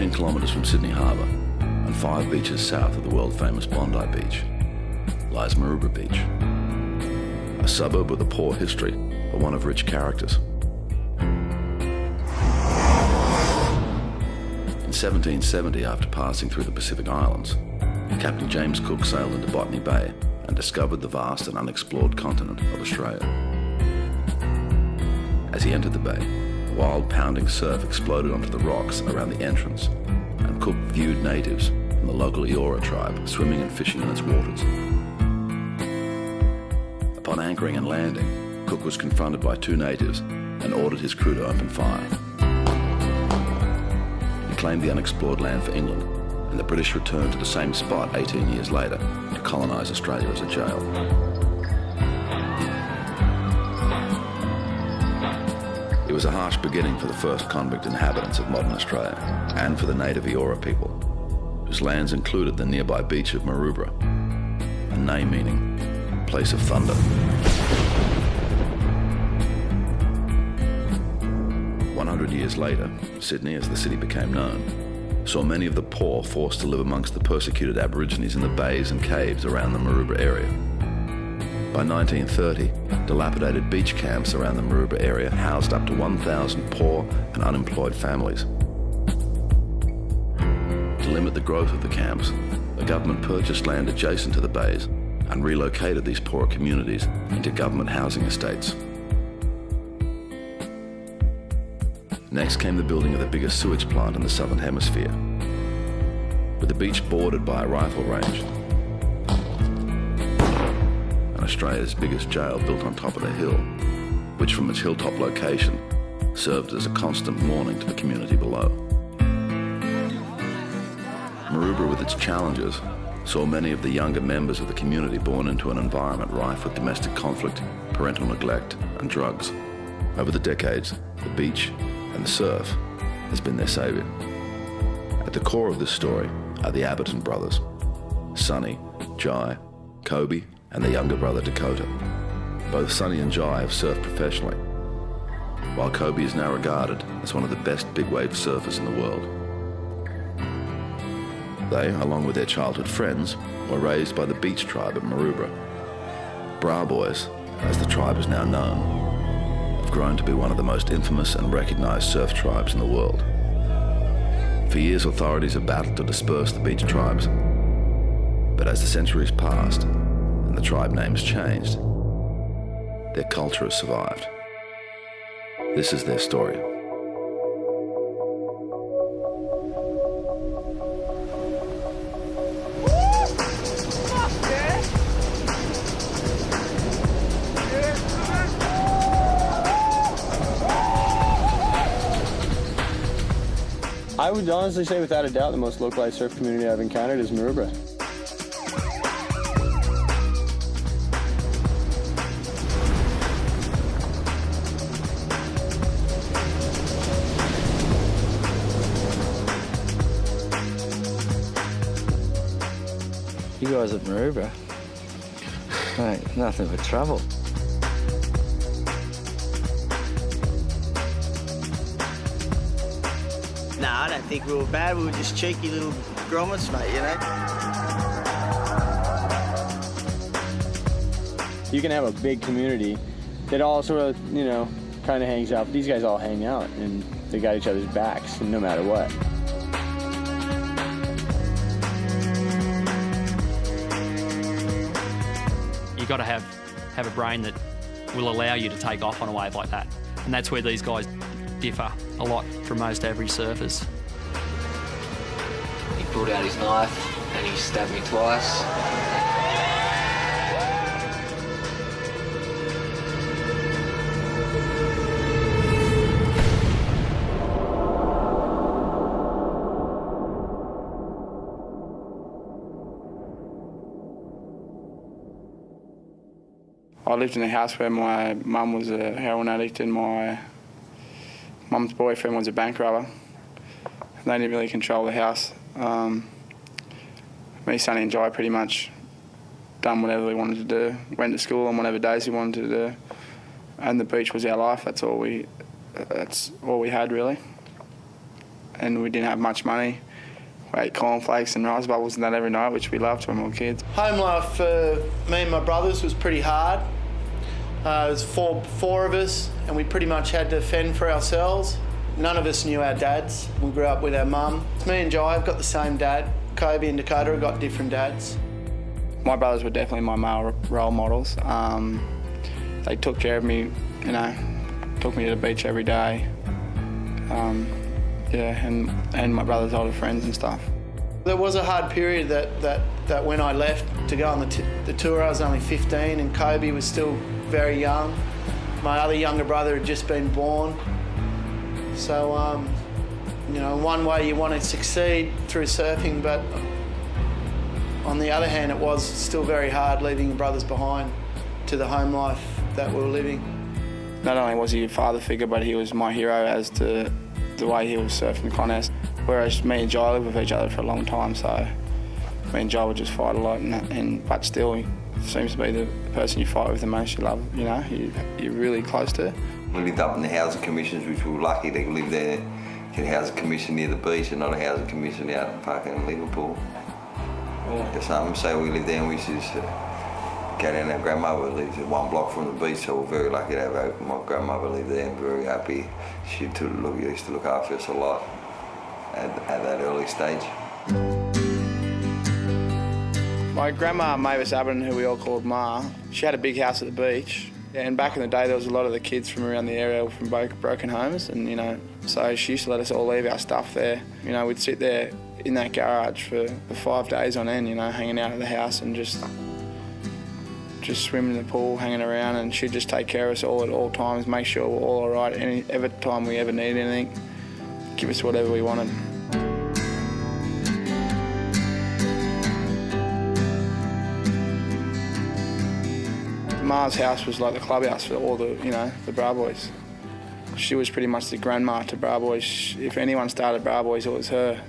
14 kilometres from Sydney Harbour and 5 beaches south of the world-famous Bondi Beach lies Maroubra Beach, a suburb with a poor history but one of rich characters. In 1770, after passing through the Pacific Islands, Captain James Cook sailed into Botany Bay and discovered the vast and unexplored continent of Australia. As he entered the bay, wild pounding surf exploded onto the rocks around the entrance, and Cook viewed natives from the local Eora tribe swimming and fishing in its waters. Upon anchoring and landing, Cook was confronted by 2 natives and ordered his crew to open fire. He claimed the unexplored land for England, and the British returned to the same spot 18 years later to colonise Australia as a jail. It was a harsh beginning for the first convict inhabitants of modern Australia, and for the native Eora people, whose lands included the nearby beach of Maroubra, a name meaning place of thunder. 100 years later, Sydney, as the city became known, saw many of the poor forced to live amongst the persecuted Aborigines in the bays and caves around the Maroubra area. By 1930, dilapidated beach camps around the Maroubra area housed up to 1,000 poor and unemployed families. To limit the growth of the camps, the government purchased land adjacent to the bays and relocated these poorer communities into government housing estates. Next came the building of the biggest sewage plant in the Southern Hemisphere, with the beach bordered by a rifle range and Australia's biggest jail built on top of a hill, which from its hilltop location served as a constant warning to the community below. Maroubra, with its challenges, saw many of the younger members of the community born into an environment rife with domestic conflict, parental neglect and drugs. Over the decades, the beach and the surf has been their saviour. At the core of this story are the Abberton brothers, Sonny, Jai, Kobe, and their younger brother Dakota. Both Sonny and Jai have surfed professionally, while Kobe is now regarded as one of the best big wave surfers in the world. They, along with their childhood friends, were raised by the beach tribe at Maroubra. Bra Boys, as the tribe is now known, have grown to be one of the most infamous and recognised surf tribes in the world. For years, authorities have battled to disperse the beach tribes, but as the centuries passed and the tribe names changed, their culture has survived. This is their story. I would honestly say, without a doubt, the most localized surf community I've encountered is Maroubra. You guys at Maroubra, mate, nothing but trouble. Nah, I don't think we were bad. We were just cheeky little grommets, mate, you know. You can have a big community that all sort of, kind of hangs out. These guys all hang out, and they got each other's backs, and no matter what. You've got to have a brain that will allow you to take off on a wave like that. And that's where these guys differ a lot from most average surfers. He pulled out his knife and he stabbed me twice. I lived in a house where my mum was a heroin addict and my mum's boyfriend was a bank robber. They didn't really control the house. Me, Sonny and Jai pretty much done whatever we wanted to do. Went to school on whatever days we wanted to do. And the beach was our life. That's all we had, really. and we didn't have much money. We ate cornflakes and rice bubbles and that every night, which we loved when we were kids. Home life for me and my brothers was pretty hard. There was four of us, and we pretty much had to fend for ourselves. None of us knew our dads. We grew up with our mum. Me and Jai have got the same dad. Kobe and Dakota have got different dads. My brothers were definitely my male role models. They took care of me, you know, took me to the beach every day. And my brother's older friends and stuff. There was a hard period that when I left to go on the tour, I was only 15 and Kobe was still very young. My other younger brother had just been born. So, you know, in one way you want to succeed through surfing, but on the other hand, it was still very hard leaving your brothers behind to the home life that we were living. Not only was he a father figure, but he was my hero as to the way he was surfing the contest. Whereas me and Jai lived with each other for a long time, so me and Jai would just fight a lot, but still he seems to be the person you fight with the most you love, you know, you're really close to. We lived up in the housing commissions, which we were lucky to live there, get a housing commission near the beach and not a housing commission out in fucking Liverpool. So we lived there and we used to just go down. Our grandmother lives at 1 block from the beach, so we're very lucky to have my grandmother live there and very happy. She used to look after us a lot at that early stage. My grandma, Mavis Abbott, who we all called Ma, she had a big house at the beach. And back in the day, there was a lot of the kids from around the area from broken homes, and you know, so she used to let us all leave our stuff there. You know, we'd sit there in that garage for 5 days on end, you know, hanging out at the house and just swimming in the pool, hanging around, and she'd just take care of us all at all times, make sure we're all right. Every time we ever needed anything, give us whatever we wanted. Ma's house was like the clubhouse for all the, you know, the Bra Boys. She was pretty much the grandma to Bra Boys. If anyone started Bra Boys, it was her.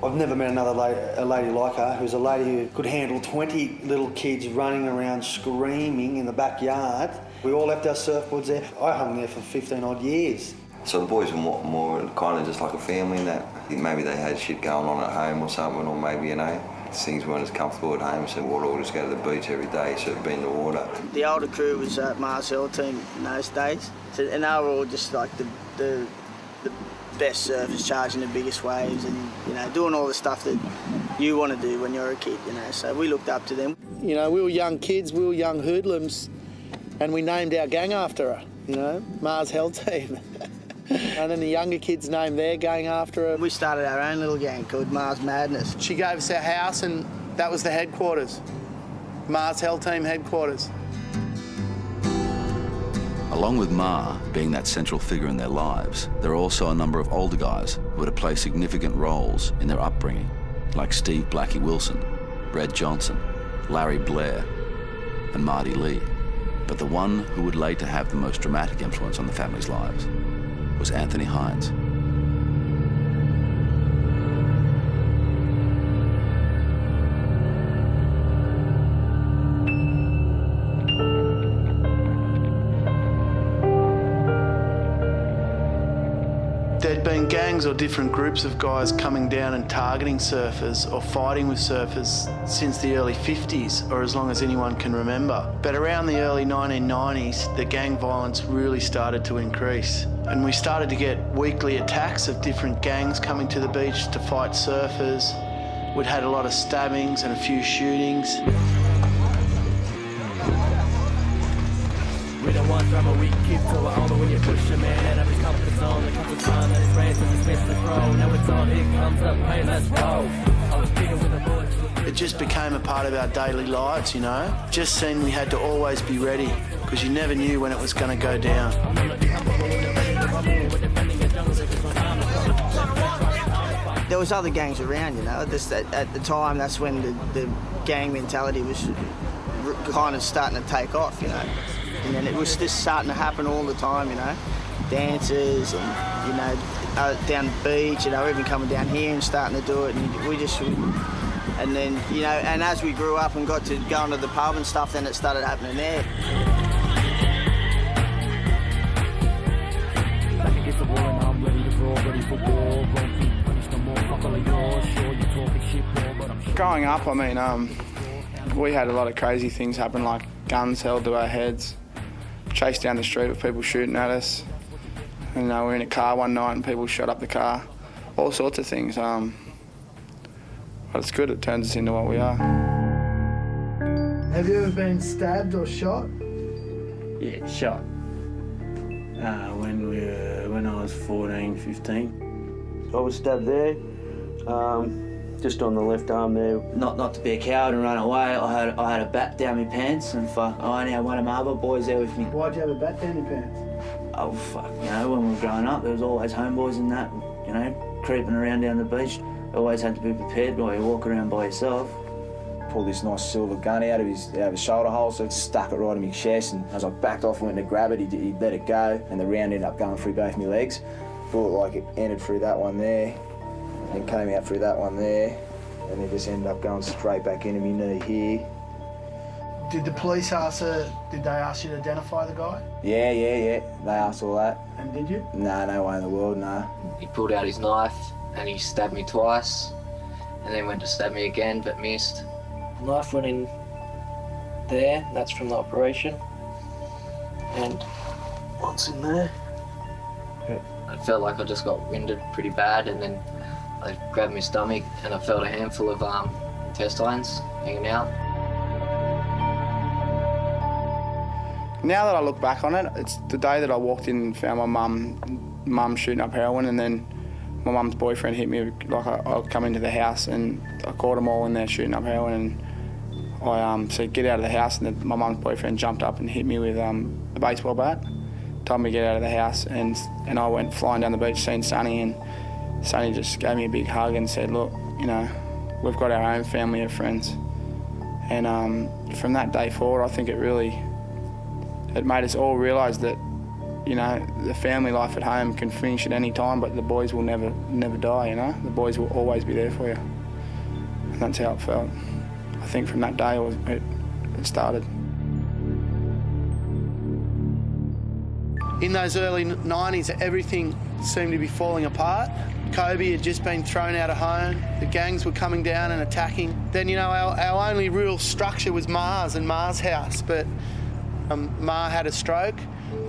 I've never met another lady like her, who's a lady who could handle 20 little kids running around screaming in the backyard. We all left our surfboards there. I hung there for 15 odd years. So the boys were more kind of just like a family in that. Maybe they had shit going on at home or something, or maybe, you know, things weren't as comfortable at home, so we'd all just go to the beach every day, so it'd be in the water. The older crew was Mars Hill team in those days, so, and they were all just like the best surfers, charging the biggest waves and, you know, doing all the stuff that you want to do when you're a kid, you know, so we looked up to them. You know, we were young kids, we were young hoodlums, and we named our gang after her, you know, Mars Hell Team. And then the younger kids named their gang after her. We started our own little gang called Mars Madness. She gave us our house and that was the headquarters, Mars Hell Team headquarters. Along with Ma being that central figure in their lives, there are also a number of older guys who had to play significant roles in their upbringing, like Steve Blackie Wilson, Red Johnson, Larry Blair, and Marty Lee. But the one who would later have the most dramatic influence on the family's lives was Anthony Hines. There'd been gangs or different groups of guys coming down and targeting surfers or fighting with surfers since the early 50s, or as long as anyone can remember. But around the early 1990s, the gang violence really started to increase. And we started to get weekly attacks of different gangs coming to the beach to fight surfers. We'd had a lot of stabbings and a few shootings. We don't want drama, we keep to it all, but when you push a man out of his comfort zone, there comes a time that his brains are dismissed to throw. Now it's on, it comes up, hey, let's go. I was digging with the bullets. It just became a part of our daily lives, you know. Just seemed we had to always be ready, because you never knew when it was going to go down. There was other gangs around, you know. At the time, that's when the gang mentality was kind of starting to take off, you know. And then it was just starting to happen all the time, you know. Dances and, you know, down the beach, you know, even coming down here and starting to do it. And we just, and then, you know, and as we grew up and got to go into the pub and stuff, then it started happening there. Back against the wall and I'm ready to brawl, ready for war. full of yours. Sure, you talking shit more, but I'm sure. Growing up, I mean, we had a lot of crazy things happen, like guns held to our heads, chased down the street with people shooting at us. And, we were in a car one night and people shot up the car. All sorts of things. But it's good, it turns us into what we are. Have you ever been stabbed or shot? Yeah, shot. When I was 14, 15. I was stabbed there, just on the left arm there. Not to be a coward and run away, I had a bat down my pants and I only had one of my other boys there with me. Why'd you have a bat down your pants? Oh, fuck, when we were growing up, there was always homeboys and that, creeping around down the beach. You always had to be prepared while you walk around by yourself. Pulled this nice silver gun out of his shoulder holster, stuck it right in my chest, and as I backed off and went to grab it, he let it go, and the round ended up going through both my legs. Thought it entered through that one there, and came out through that one there, and it just ended up going straight back into my knee here. Did the police ask did they ask you to identify the guy? Yeah, they asked all that. And did you? Nah, no way in the world, nah. He pulled out his knife and he stabbed me twice, and then went to stab me again but missed. Knife went in there, that's from the operation, and once in there. I felt like I just got winded pretty bad, and then I grabbed my stomach and I felt a handful of intestines hanging out. Now that I look back on it, it's the day that I walked in and found my mum shooting up heroin, and then my mum's boyfriend hit me. I'd come into the house and I caught them all in there shooting up heroin, and I said, get out of the house, and then my mum's boyfriend jumped up and hit me with a baseball bat, told me to get out of the house, and I went flying down the beach, seeing Sonny, and Sonny just gave me a big hug and said, look, we've got our own family of friends. And from that day forward, I think it made us all realise that, the family life at home can finish at any time, but the boys will never die, The boys will always be there for you. And that's how it felt. I think from that day it started. In those early 90s, everything seemed to be falling apart. Kobe had just been thrown out of home. The gangs were coming down and attacking. Then, our only real structure was Ma's and Ma's house, but Ma had a stroke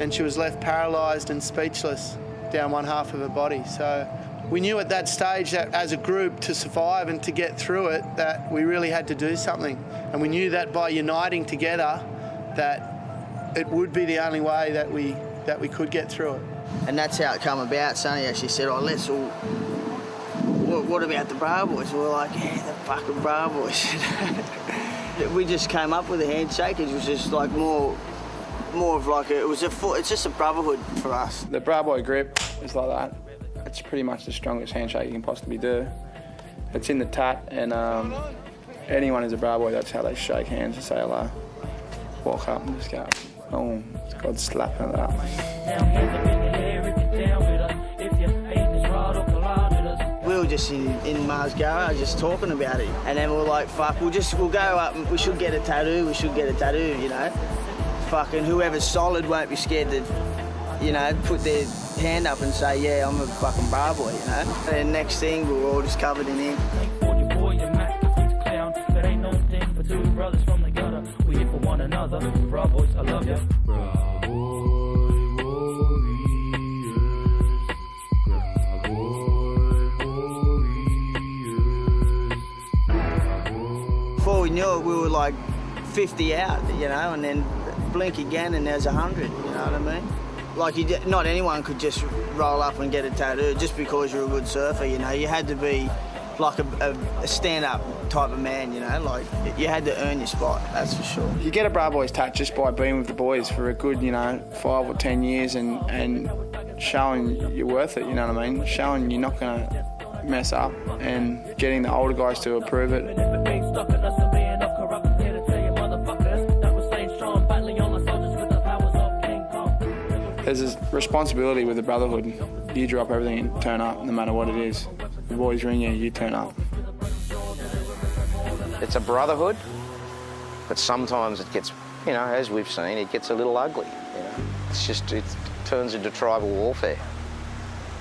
and she was left paralysed and speechless down one half of her body. So we knew at that stage that as a group, to survive and to get through it, that we really had to do something. And we knew that by uniting together, that it would be the only way that we could get through it. And that's how it come about. Sonny actually said, what about the Bra Boys? We were like, yeah, the fucking Bra Boys. We just came up with a handshake. It was just like more of like it's just a brotherhood for us. The Bra Boy grip is like that. It's pretty much the strongest handshake you can possibly do. It's in the tat, and anyone who's a Bra Boy, that's how they shake hands to say hello. Walk up and just go, oh, it's God slapping it up. We were just in Ma's garage just talking about it, and then we were like, fuck, we'll go up and we should get a tattoo, Fucking whoever's solid won't be scared to, put their hand up and say, yeah, I'm a fucking Bra Boy, And next thing, we were all just covered in ink. Before we knew it, we were like 50 out, and then blink again and there's 100, you know what I mean? Like, not anyone could just roll up and get a tattoo just because you're a good surfer, You had to be like a stand-up type of man, Like, you had to earn your spot, that's for sure. You get a Bra Boys tat just by being with the boys for a good, 5 or 10 years and showing you're worth it, you know what I mean? Showing you're not going to mess up and getting the older guys to approve it. There's this responsibility with the brotherhood. You drop everything and turn up no matter what it is. The boys ring you, you turn up. It's a brotherhood, but sometimes it gets, as we've seen, it gets a little ugly. It turns into tribal warfare.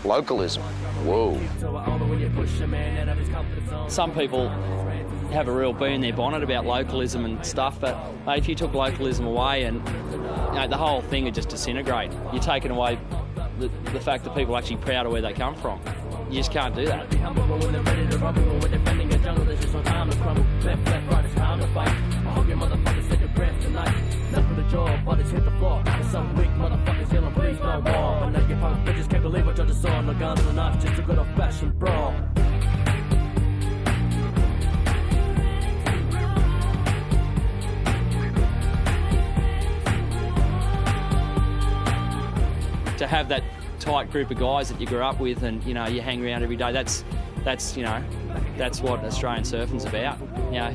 localism. Whoa. Some people have a real bee in their bonnet about localism and stuff, but mate, if you took localism away and the whole thing would just disintegrate. You're taking away the fact that people are actually proud of where they come from. You just can't do that. To have that tight group of guys that you grew up with and you hang around every day, that's what Australian surfing's about.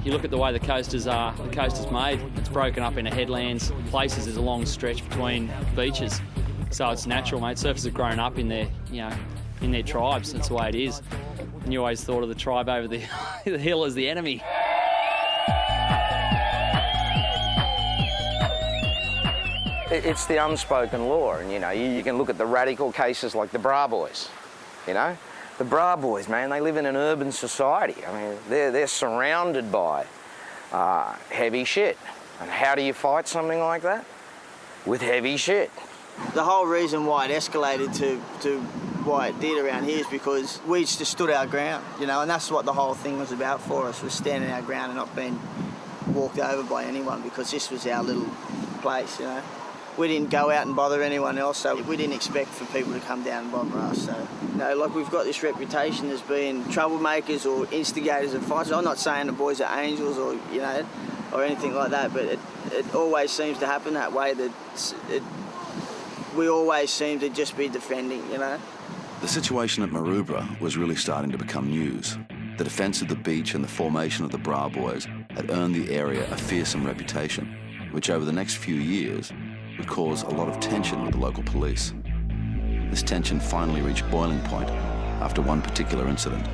You look at the way the coast is made, it's broken up into headlands, places, there's a long stretch between beaches, so it's natural, mate. Surfers have grown up in their tribes, that's the way it is, and you always thought of the tribe over the hill as the enemy. It's the unspoken law, and you can look at the radical cases like the Bra Boys. The Bra Boys, man, they live in an urban society. I mean, they're surrounded by heavy shit. And how do you fight something like that? With heavy shit. The whole reason why it escalated to why it did around here is because we just stood our ground, and that's what the whole thing was about for us, was standing our ground and not being walked over by anyone, because this was our little place, We didn't go out and bother anyone else, so we didn't expect for people to come down and bother us. So, we've got this reputation as being troublemakers or instigators of fights. I'm not saying the boys are angels or, or anything like that, but it always seems to happen that way, that we always seem to just be defending, The situation at Maroubra was really starting to become news. The defence of the beach and the formation of the Bra Boys had earned the area a fearsome reputation, which over the next few years would cause a lot of tension with the local police. This tension finally reached boiling point after one particular incident.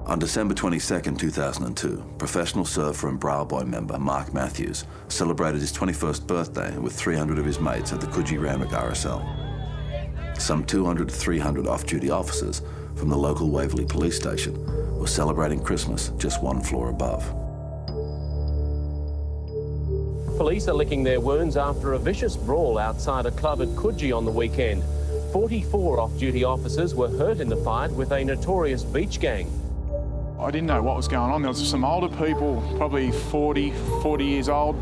On December 22nd, 2002, professional surfer and Bra Boy member Mark Matthews celebrated his 21st birthday with 300 of his mates at the Coogee Randwick RSL. Some 200 to 300 off-duty officers from the local Waverley police station were celebrating Christmas just one floor above. Police are licking their wounds after a vicious brawl outside a club at Coogee on the weekend. 44 off-duty officers were hurt in the fight with a notorious beach gang. I didn't know what was going on. There was some older people, probably 40 years old,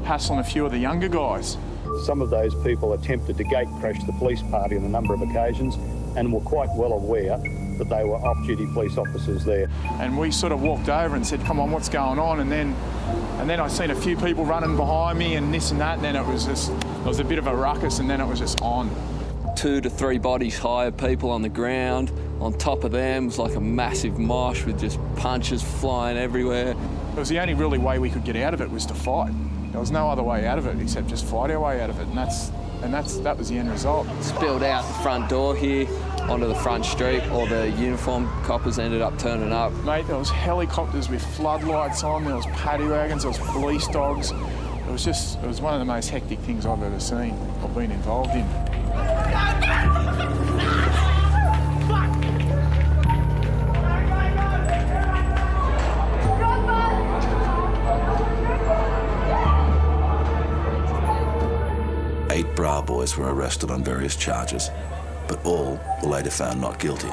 hassling a few of the younger guys. Some of those people attempted to gate crash the police party on a number of occasions and were quite well aware that they were off-duty police officers there. And we sort of walked over and said, come on, what's going on? And then I seen a few people running behind me and this and that, and then it was a bit of a ruckus, and then it was just on. 2 to 3 bodies high of people on the ground. On top of them was like a massive mosh with just punches flying everywhere. It was the only really way we could get out of it was to fight. There was no other way out of it except just fight our way out of it, and that was the end result. Spilled out the front door here onto the front street. All the uniform coppers ended up turning up. Mate, there was helicopters with floodlights on, there was paddy wagons, there was police dogs. It was one of the most hectic things I've ever seen or been involved in. Eight Bra Boys were arrested on various charges, but all were later found not guilty.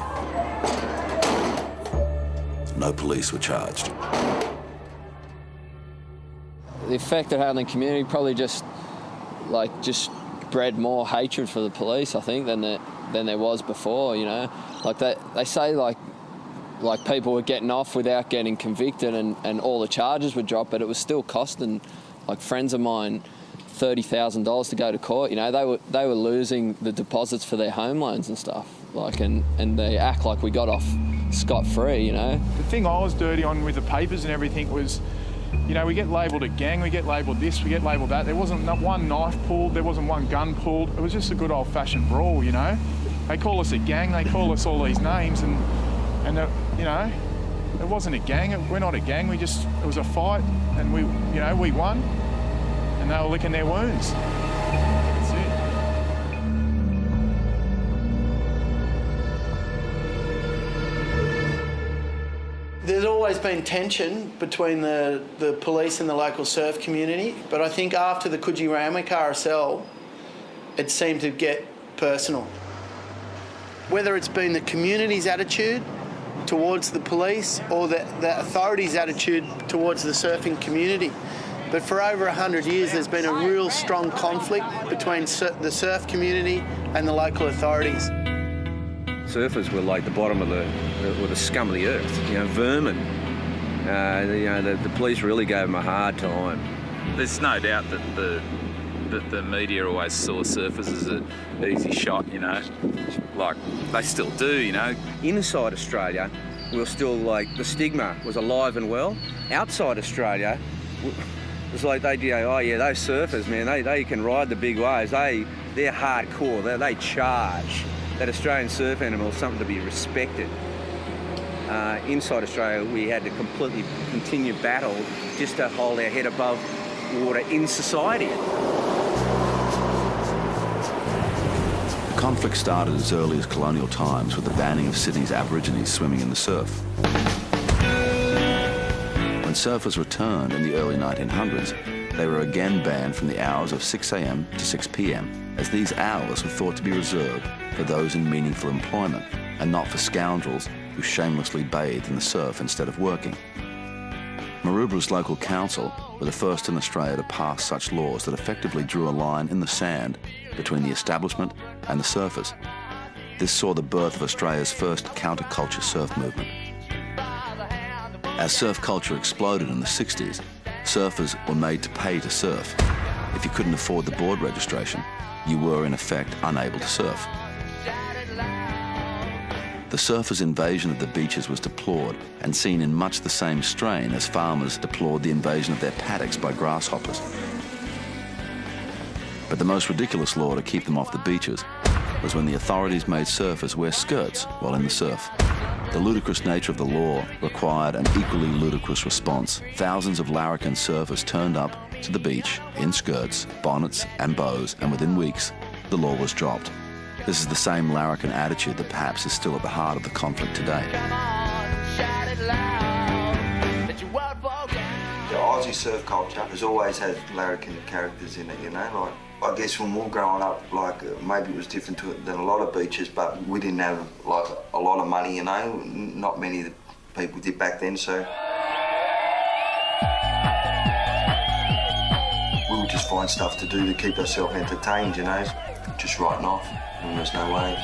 No police were charged. The effect it had on the community probably just bred more hatred for the police, I think, than there was before. They say people were getting off without getting convicted, and all the charges were dropped, but it was still costing friends of mine $30,000 to go to court. They were losing the deposits for their home loans and stuff. And they act like we got off scot-free. The thing I was dirty on with the papers and everything was, we get labelled a gang, we get labelled this, we get labelled that. There wasn't not one knife pulled, there wasn't one gun pulled. It was just a good old-fashioned brawl. They call us a gang, they call us all these names, and it wasn't a gang. We're not a gang. It was a fight, and we won. And they were licking their wounds. That's it. always been tension between the police and the local surf community, but I think after the Coogee-Randwick RSL, it seemed to get personal. Whether it's been the community's attitude towards the police or the authorities' attitude towards the surfing community. But for over 100 years, there's been a real strong conflict between the surf community and the local authorities. Surfers were like the bottom of the scum of the earth, you know, vermin. The police really gave them a hard time. There's no doubt that the media always saw surfers as an easy shot, you know, like they still do, you know. Inside Australia, we were still like, the stigma was alive and well. Outside Australia, it was like they'd go, oh yeah, those surfers, man, they can ride the big waves. They're hardcore, they charge. That Australian surf animal is something to be respected. Inside Australia, we had to completely continue battle just to hold our head above water in society. The conflict started as early as colonial times with the banning of Sydney's Aborigines swimming in the surf. When surfers returned in the early 1900s, they were again banned from the hours of 6 a.m. to 6 p.m, as these hours were thought to be reserved for those in meaningful employment and not for scoundrels who shamelessly bathed in the surf instead of working. Maroubra's local council were the first in Australia to pass such laws that effectively drew a line in the sand between the establishment and the surfers. This saw the birth of Australia's first counterculture surf movement. As surf culture exploded in the 60s, surfers were made to pay to surf. If you couldn't afford the board registration, you were in effect unable to surf. The surfers' invasion of the beaches was deplored and seen in much the same strain as farmers deplored the invasion of their paddocks by grasshoppers. But the most ridiculous law to keep them off the beaches was when the authorities made surfers wear skirts while in the surf. The ludicrous nature of the law required an equally ludicrous response. Thousands of larrikin surfers turned up to the beach in skirts, bonnets and bows, and within weeks, the law was dropped. This is the same larrikin attitude that perhaps is still at the heart of the conflict today. The Aussie surf culture has always had larrikin characters in it, you know, like, I guess when we were growing up, like, maybe it was different than a lot of beaches, but we didn't have, like, a lot of money, you know, not many of the people did back then, so we would just find stuff to do to keep ourselves entertained, you know, just writing off when there's no waves.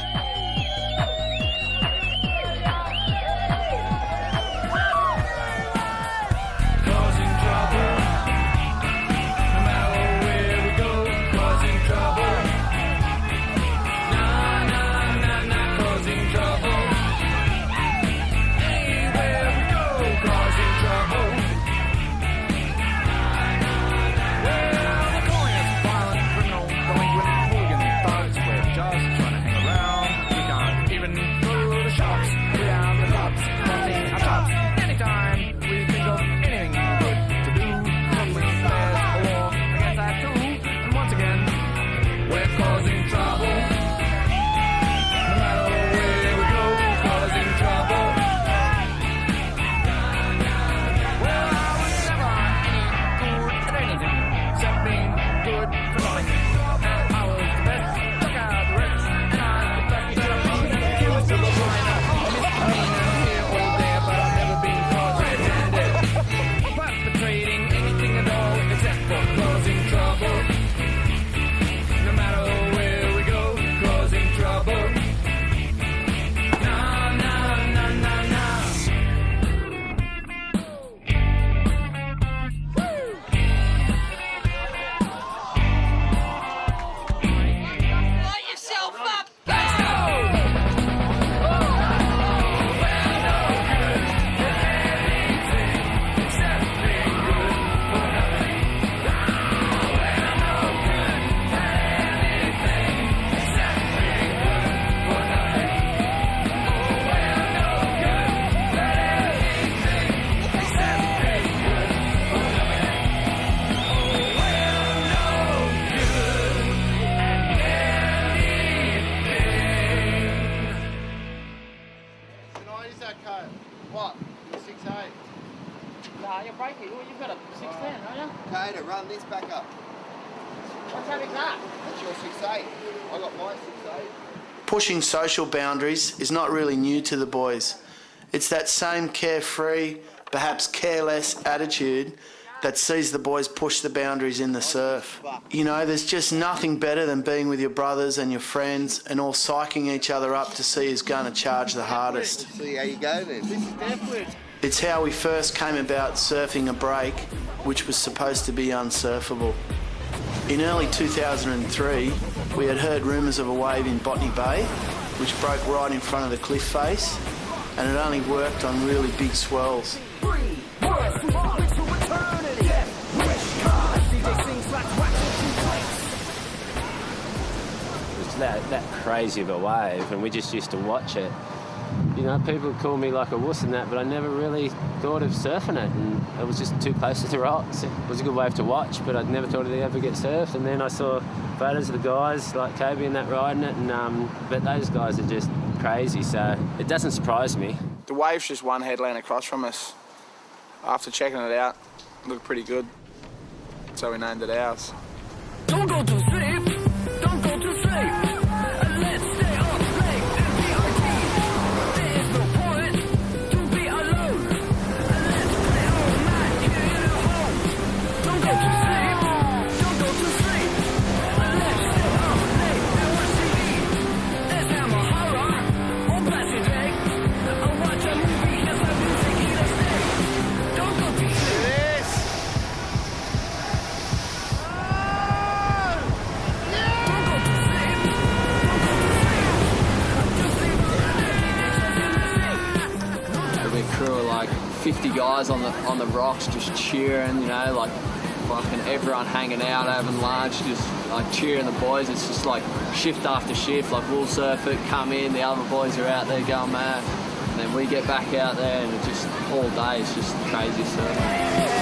What? 6'8". Nah, you're breaking. You've got a 6'10", don't you? Cater, run this back up. What's having that? That's your 6'8". I got my 6'8". Pushing social boundaries is not really new to the boys. It's that same carefree, perhaps careless attitude that sees the boys push the boundaries in the surf. You know, there's just nothing better than being with your brothers and your friends and all psyching each other up to see who's going to charge the hardest. See how you go then. This is definitely. It's how we first came about surfing a break, which was supposed to be unsurfable. In early 2003, we had heard rumours of a wave in Botany Bay, which broke right in front of the cliff face, and it only worked on really big swells. That crazy of a wave, and we just used to watch it. You know, people call me like a wuss and that, but I never really thought of surfing it, and it was just too close to the rocks. It was a good wave to watch, but I'd never thought it'd ever get surfed. And then I saw photos of the guys like Kobe and that riding it, and but those guys are just crazy, so it doesn't surprise me. The wave's just one headland across from us. After checking it out, it looked pretty good, so we named it ours. Don't go too safe. Don't go too safe. And let's stay up late and BRT. There is no point to be alone. And let's play all night here at home. Don't go too safe. Don't go too safe. And let's stay up late and watch TV. Let's have a horror on Blessed Day. And watch a movie as the music hit us day. Don't go too safe. Crew of like 50 guys on the rocks just cheering, you know, like fucking everyone hanging out, having lunch, just like cheering the boys. It's just like shift after shift, like we'll surf it, come in, the other boys are out there going mad, and then we get back out there, and it's just all day, it's just crazy surfing.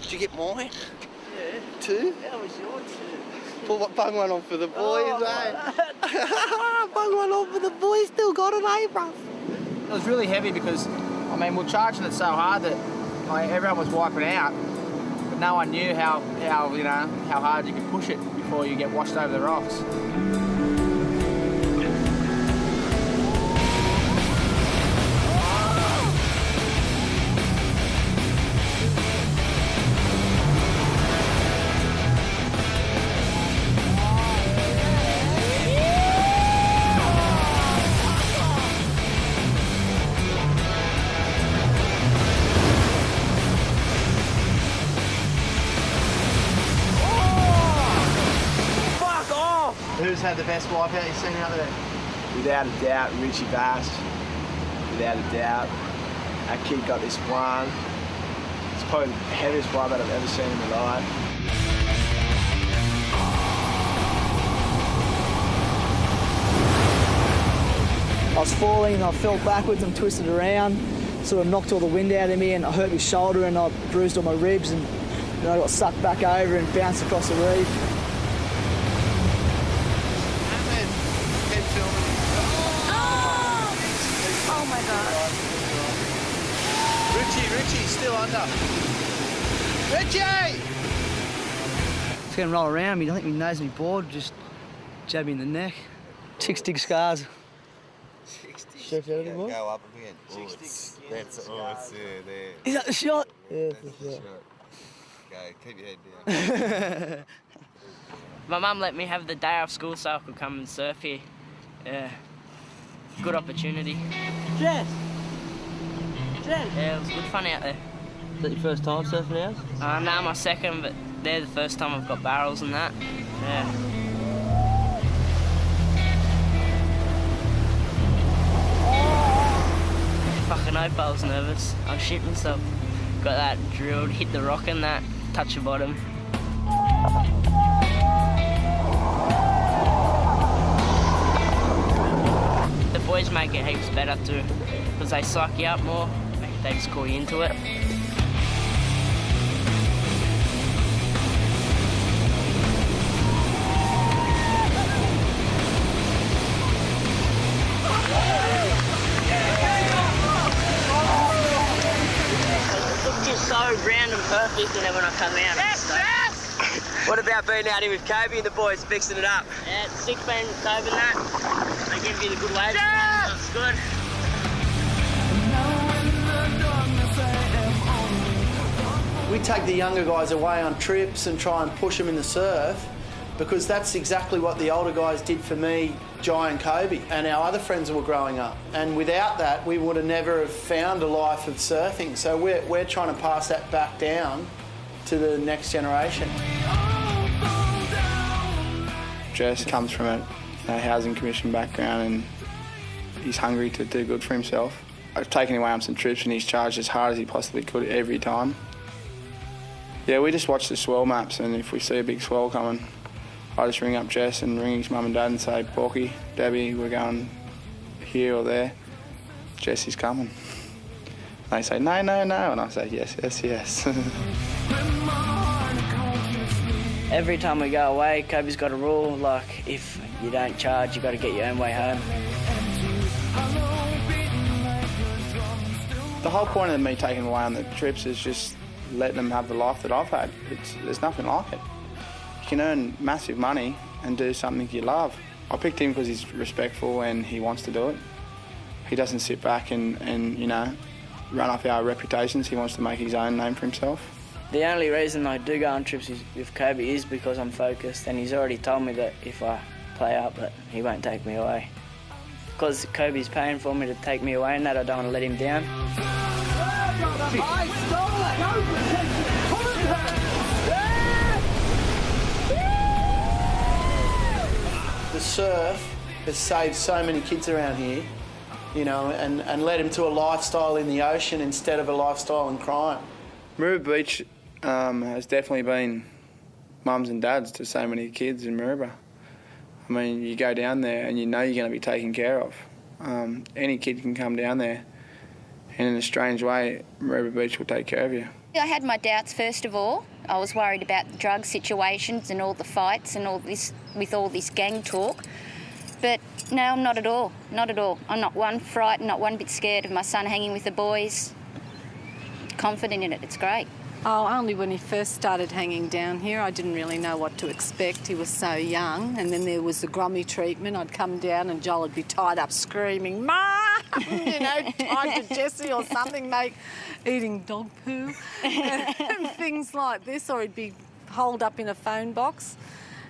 Did you get mine? Yeah. 2? That was your 2. Bung one on for the boys, mate. Bung one on for the boys, still got it, eh, bro? It was really heavy because, I mean, we're charging it so hard that everyone was wiping out, but no one knew how hard you could push it before you get washed over the rocks. Who's had the best wipeout you've seen out there? Without a doubt, Richie Bass. Without a doubt. That kid got this one. It's probably the heaviest wipeout I've ever seen in my life. I was falling and I fell backwards and twisted around, sort of knocked all the wind out of me, and I hurt my shoulder and I bruised all my ribs, and then I got sucked back over and bounced across the reef. Oh my God. Richie's still under. Richie! It's going to roll around me. I think my nose and my board just jabbed me in the neck. 6 big scars. 60. Go up again. That's it's there. Is that the shot? Yeah, that's the shot. Okay, keep your head down. My mum let me have the day off school so I could come and surf here. Yeah. Good opportunity. Jess! Yeah, it was good fun out there. Is that your first time surfing ours? No, my second, but they're the first time I've got barrels and that. Yeah. Fucking hope I was nervous. I shit myself. Got that drilled, hit the rock and that, touch the bottom. heaps better too, because they psych you up more. They just call you into it. It looked just so round and perfect, and then when I come out, it's What about being out here with Kobe and the boys fixing it up? Yeah, it's sick being with Kobe and that. They give you the good waves. Yeah. It's good. We take the younger guys away on trips and try and push them in the surf, because that's exactly what the older guys did for me, Jai and Kobe, and our other friends who were growing up. And without that, we would have never have found a life of surfing. So we're trying to pass that back down to the next generation. Jess comes from a housing commission background and he's hungry to do good for himself. I've taken him away on some trips and he's charged as hard as he possibly could every time. Yeah, we just watch the swell maps, and if we see a big swell coming, I just ring up Jess and ring his mum and dad and say, Porky, Debbie, we're going here or there. Jess is coming. They say, no, no, no, and I say, yes, yes, yes. Every time we go away, Kobe's got a rule, like if you don't charge, you've got to get your own way home. The whole point of me taking them away on the trips is just letting them have the life that I've had. There's nothing like it. You can earn massive money and do something you love. I picked him because he's respectful and he wants to do it. He doesn't sit back and you know, run off our reputations. He wants to make his own name for himself. The only reason I do go on trips with Kobe is because I'm focused, and he's already told me that if I play up, that he won't take me away. Because Kobe's paying for me to take me away and that, I don't want to let him down. The surf has saved so many kids around here, you know, and led them to a lifestyle in the ocean instead of a lifestyle in crime. Maroubra Beach has definitely been mums and dads to so many kids in Maroubra. I mean, you go down there and you know you're going to be taken care of. Any kid can come down there, and in a strange way, Maroubra Beach will take care of you. I had my doubts first of all. I was worried about the drug situations and all the fights and all this, with all this gang talk. But no, I'm not at all, not at all. I'm not one frightened, not one bit scared of my son hanging with the boys. Confident in it, it's great. Oh, only when he first started hanging down here, I didn't really know what to expect. He was so young, and then there was the grommy treatment. I'd come down and Joel would be tied up screaming, "Ma!" you know, tied to Jessie or something, eating dog poo and things like this, or he'd be holed up in a phone box.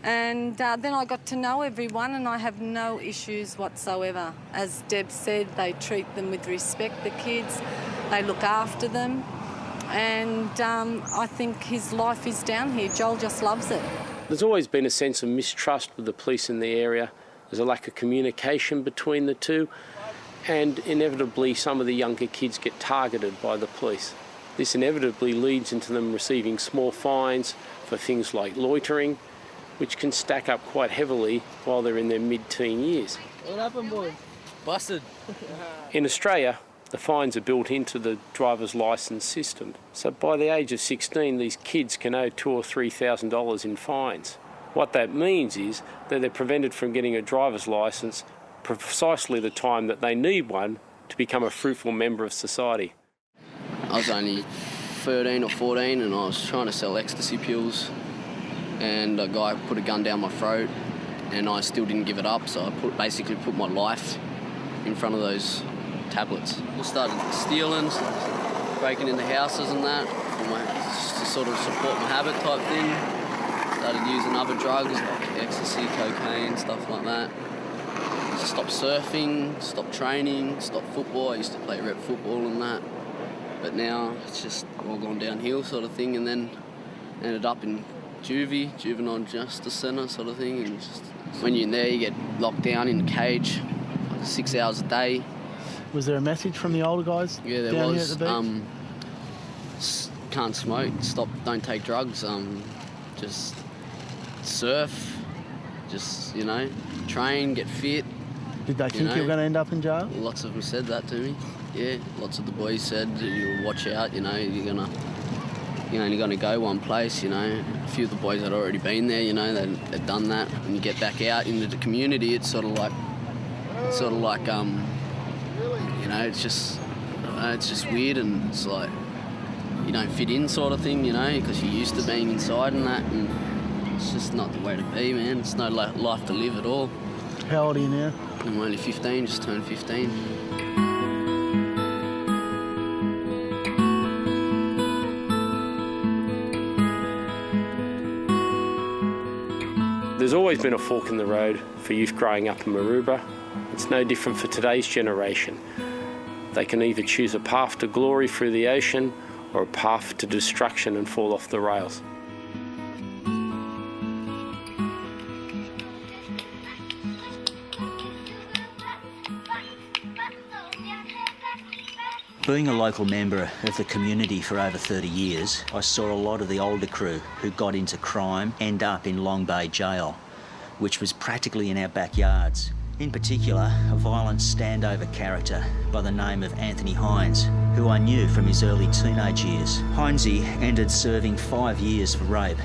And then I got to know everyone, and I have no issues whatsoever. As Deb said, they treat them with respect, the kids. They look after them. And I think his life is down here. Joel just loves it. There's always been a sense of mistrust with the police in the area. There's a lack of communication between the two, and inevitably some of the younger kids get targeted by the police. This inevitably leads into them receiving small fines for things like loitering, which can stack up quite heavily while they're in their mid-teen years. What happened, boy? Busted. In Australia, the fines are built into the driver's licence system. So by the age of 16, these kids can owe $2,000 or $3,000 in fines. What that means is that they're prevented from getting a driver's licence precisely the time that they need one to become a fruitful member of society. I was only 13 or 14 and I was trying to sell ecstasy pills, and a guy put a gun down my throat and I still didn't give it up, so I basically put my life in front of those tablets. I started stealing, breaking into houses and that, to sort of support my habit type thing. Started using other drugs like ecstasy, cocaine, stuff like that. Stopped surfing, stopped training, stopped football. I used to play rep football and that. But now it's just all gone downhill sort of thing, and then ended up in Juvenile Justice Centre sort of thing. And just, when you're in there, you get locked down in a cage, like 6 hours a day. Was there a message from the older guys? Yeah, there down was. Here at the beach? Can't smoke, don't take drugs, just surf, just, you know, train, get fit, Did they think you were going to end up in jail? Lots of them said that to me. Yeah, lots of the boys said, "You watch out. You know, you're only going to go one place." You know, a few of the boys had already been there. You know, they'd done that. When you get back out into the community, it's sort of like, you know, it's just weird, and it's like you don't fit in, sort of thing. You know, because you're used to being inside and that, and it's just not the way to be, man. It's no life to live at all. How old are you now? I'm only 15, just turned 15. There's always been a fork in the road for youth growing up in Maroubra. It's no different for today's generation. They can either choose a path to glory through the ocean or a path to destruction and fall off the rails. Being a local member of the community for over 30 years, I saw a lot of the older crew who got into crime end up in Long Bay Jail, which was practically in our backyards. In particular, a violent standover character by the name of Anthony Hines, who I knew from his early teenage years. Hinesy ended serving 5 years for rape.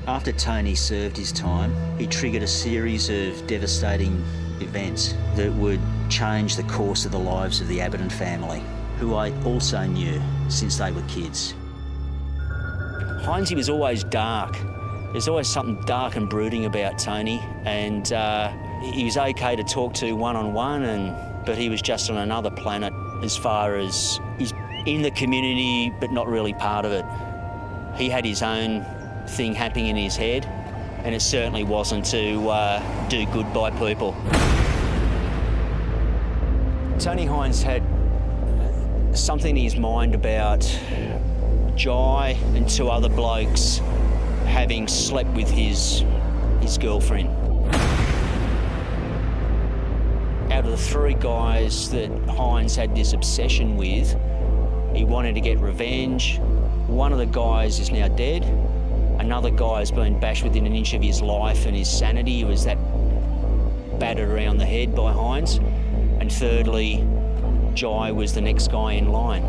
After Tony served his time, he triggered a series of devastating events that would change the course of the lives of the Abbotton family, who I also knew since they were kids. Hinesy was always dark. There's always something dark and brooding about Tony, and he was okay to talk to one-on-one, but he was just on another planet as far as he's in the community but not really part of it. He had his own thing happening in his head, and it certainly wasn't to do good by people. Tony Hines had something in his mind about Jai and 2 other blokes having slept with his girlfriend. Out of the 3 guys that Hines had this obsession with, he wanted to get revenge. One of the guys is now dead. Another guy has been bashed within an inch of his life and his sanity. He was that battered around the head by Hines. And thirdly, Jai was the next guy in line.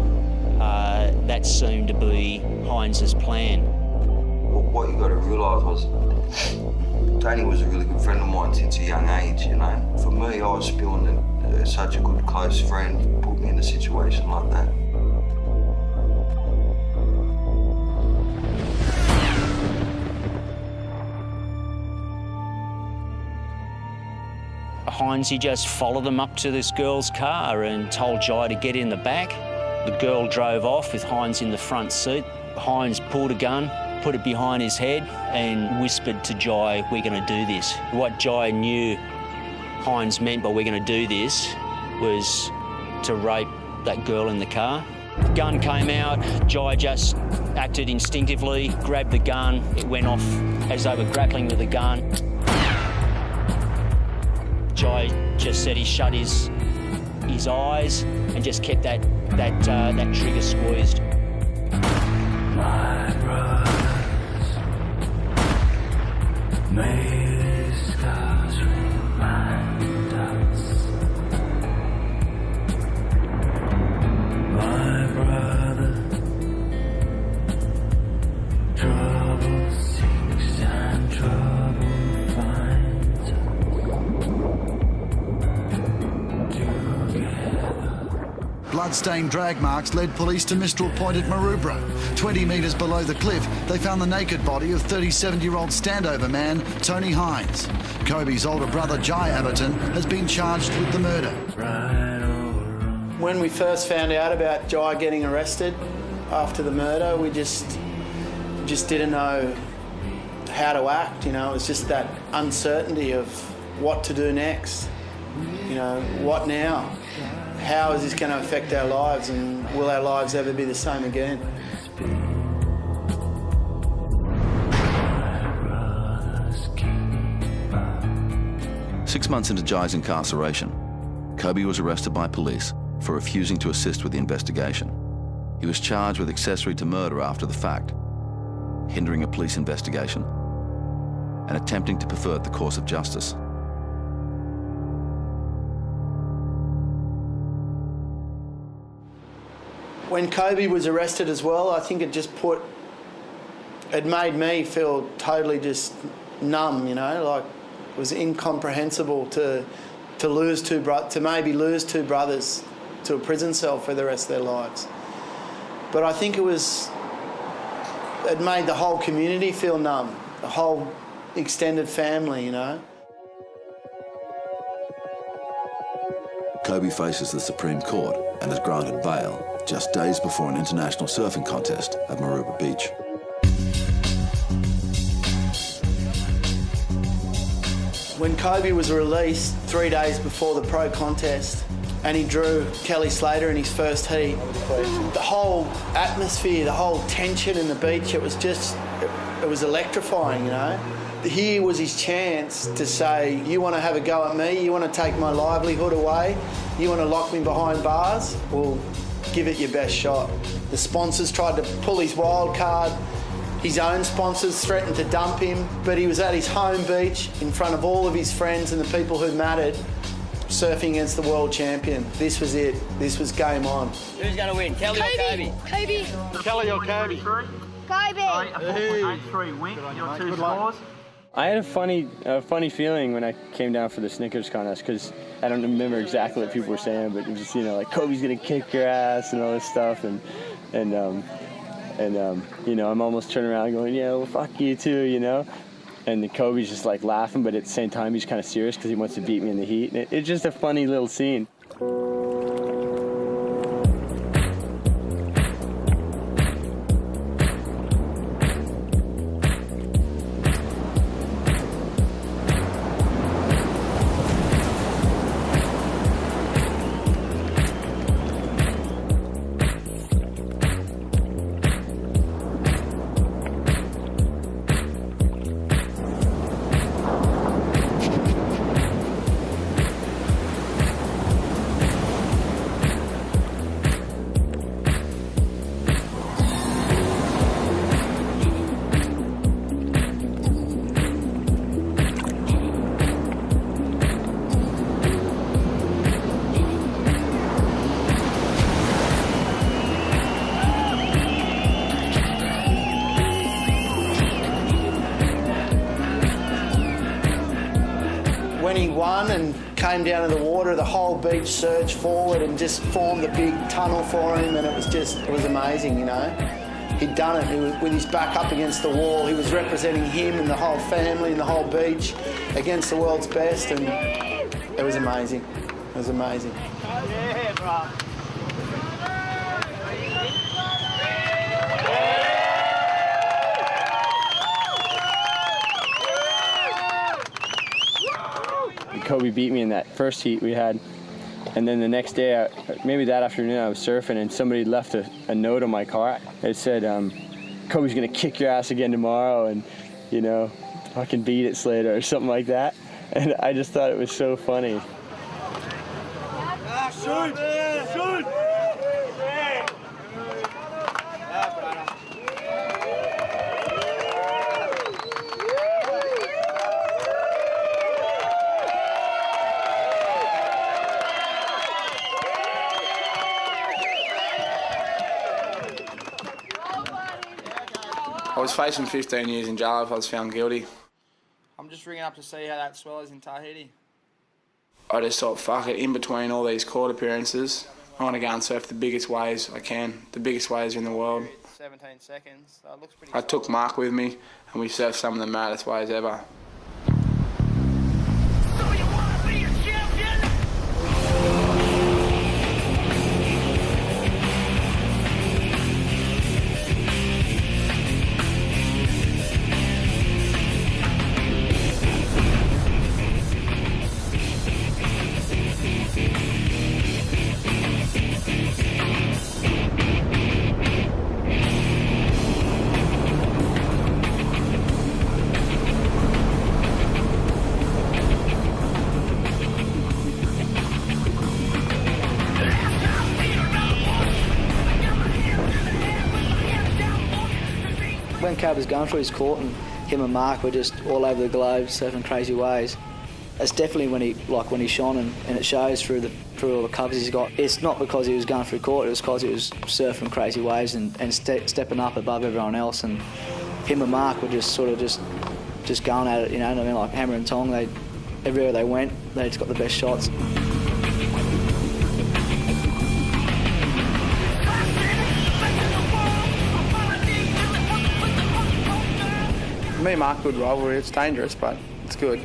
That seemed to be Hines's plan. What you got to realise was Tony was a really good friend of mine since a young age, you know. For me, I was spewing that such a good close friend put me in a situation like that. Hinesy just followed them up to this girl's car and told Jai to get in the back. The girl drove off with Hines in the front seat. Hines pulled a gun, put it behind his head and whispered to Jai, "We're going to do this." What Jai knew Hines meant by "we're going to do this" was to rape that girl in the car. The gun came out, Jai just acted instinctively, grabbed the gun, it went off as they were grappling with the gun. Jai just said he shut his eyes and just kept that trigger squeezed. My brothers, may the stars remind us. My brother, trouble seeks and trouble finds us. Bloodstained drag marks led police to Mistral Point at Maroubra. 20 metres below the cliff, they found the naked body of 37-year-old standover man Tony Hines. Kobe's older brother Jai Abbotton has been charged with the murder. When we first found out about Jai getting arrested after the murder, we just didn't know how to act, you know. It was just that uncertainty of what to do next. You know, what now? How is this going to affect our lives, and will our lives ever be the same again? Six months into Jai's incarceration, Kobe was arrested by police for refusing to assist with the investigation. He was charged with accessory to murder after the fact, hindering a police investigation, and attempting to pervert the course of justice. When Kobe was arrested as well, I think it made me feel totally just numb, you know, like it was incomprehensible to maybe lose two brothers to a prison cell for the rest of their lives. But I think it made the whole community feel numb, the whole extended family, you know. Kobe faces the Supreme Court and is granted bail just days before an international surfing contest at Maroubra Beach. When Kobe was released 3 days before the pro contest and he drew Kelly Slater in his first heat, the whole atmosphere, the whole tension in the beach, it was electrifying, you know. Here was his chance to say, you want to have a go at me, you want to take my livelihood away, you want to lock me behind bars, well, give it your best shot. The sponsors tried to pull his wild card. His own sponsors threatened to dump him, but he was at his home beach in front of all of his friends and the people who mattered, surfing against the world champion. This was it. This was game on. Who's going to win, Kelly or Kobe? Kobe. Kelly or Kobe? Kobe. A 4.83 win. Your two scores. I had a funny feeling when I came down for the Snickers contest because I don't remember exactly what people were saying, but it was just, you know, like Kobe's gonna kick your ass and all this stuff, and you know, I'm almost turning around going, yeah, well, fuck you too, you know. And Kobe's just like laughing, but at the same time he's kind of serious because he wants to beat me in the heat. And it's just a funny little scene. When he won and came down to the water, the whole beach surged forward and just formed a big tunnel for him, and it was amazing, you know. He'd done it with his back up against the wall. He was representing him and the whole family and the whole beach against the world's best, and it was amazing. It was amazing. Yeah, bro. Kobe beat me in that first heat we had, and then the next day, maybe that afternoon, I was surfing and somebody left a note on my car. It said, Kobe's gonna kick your ass again tomorrow, and you know, fucking beat it, Slater, or something like that. And I just thought it was so funny. Shoot! Shoot! I was facing 15 years in jail if I was found guilty. I'm just ringing up to see how that swell is in Tahiti. I just thought, fuck it, in between all these court appearances, I want to go and surf the biggest waves I can, the biggest waves in the world. 17 seconds, so it looks pretty I took Mark with me and we surfed some of the maddest waves ever. When Kobe was going through his court and him and Mark were just all over the globe surfing crazy waves, It's definitely when he shone, and it shows through all the covers he's got. It's not because he was going through court, it was because he was surfing crazy waves and stepping up above everyone else. And him and Mark were just going at it, you know what I mean? Like hammer and tong. Everywhere they went, they just got the best shots. Me and Mark, good rivalry. It's dangerous, but it's good.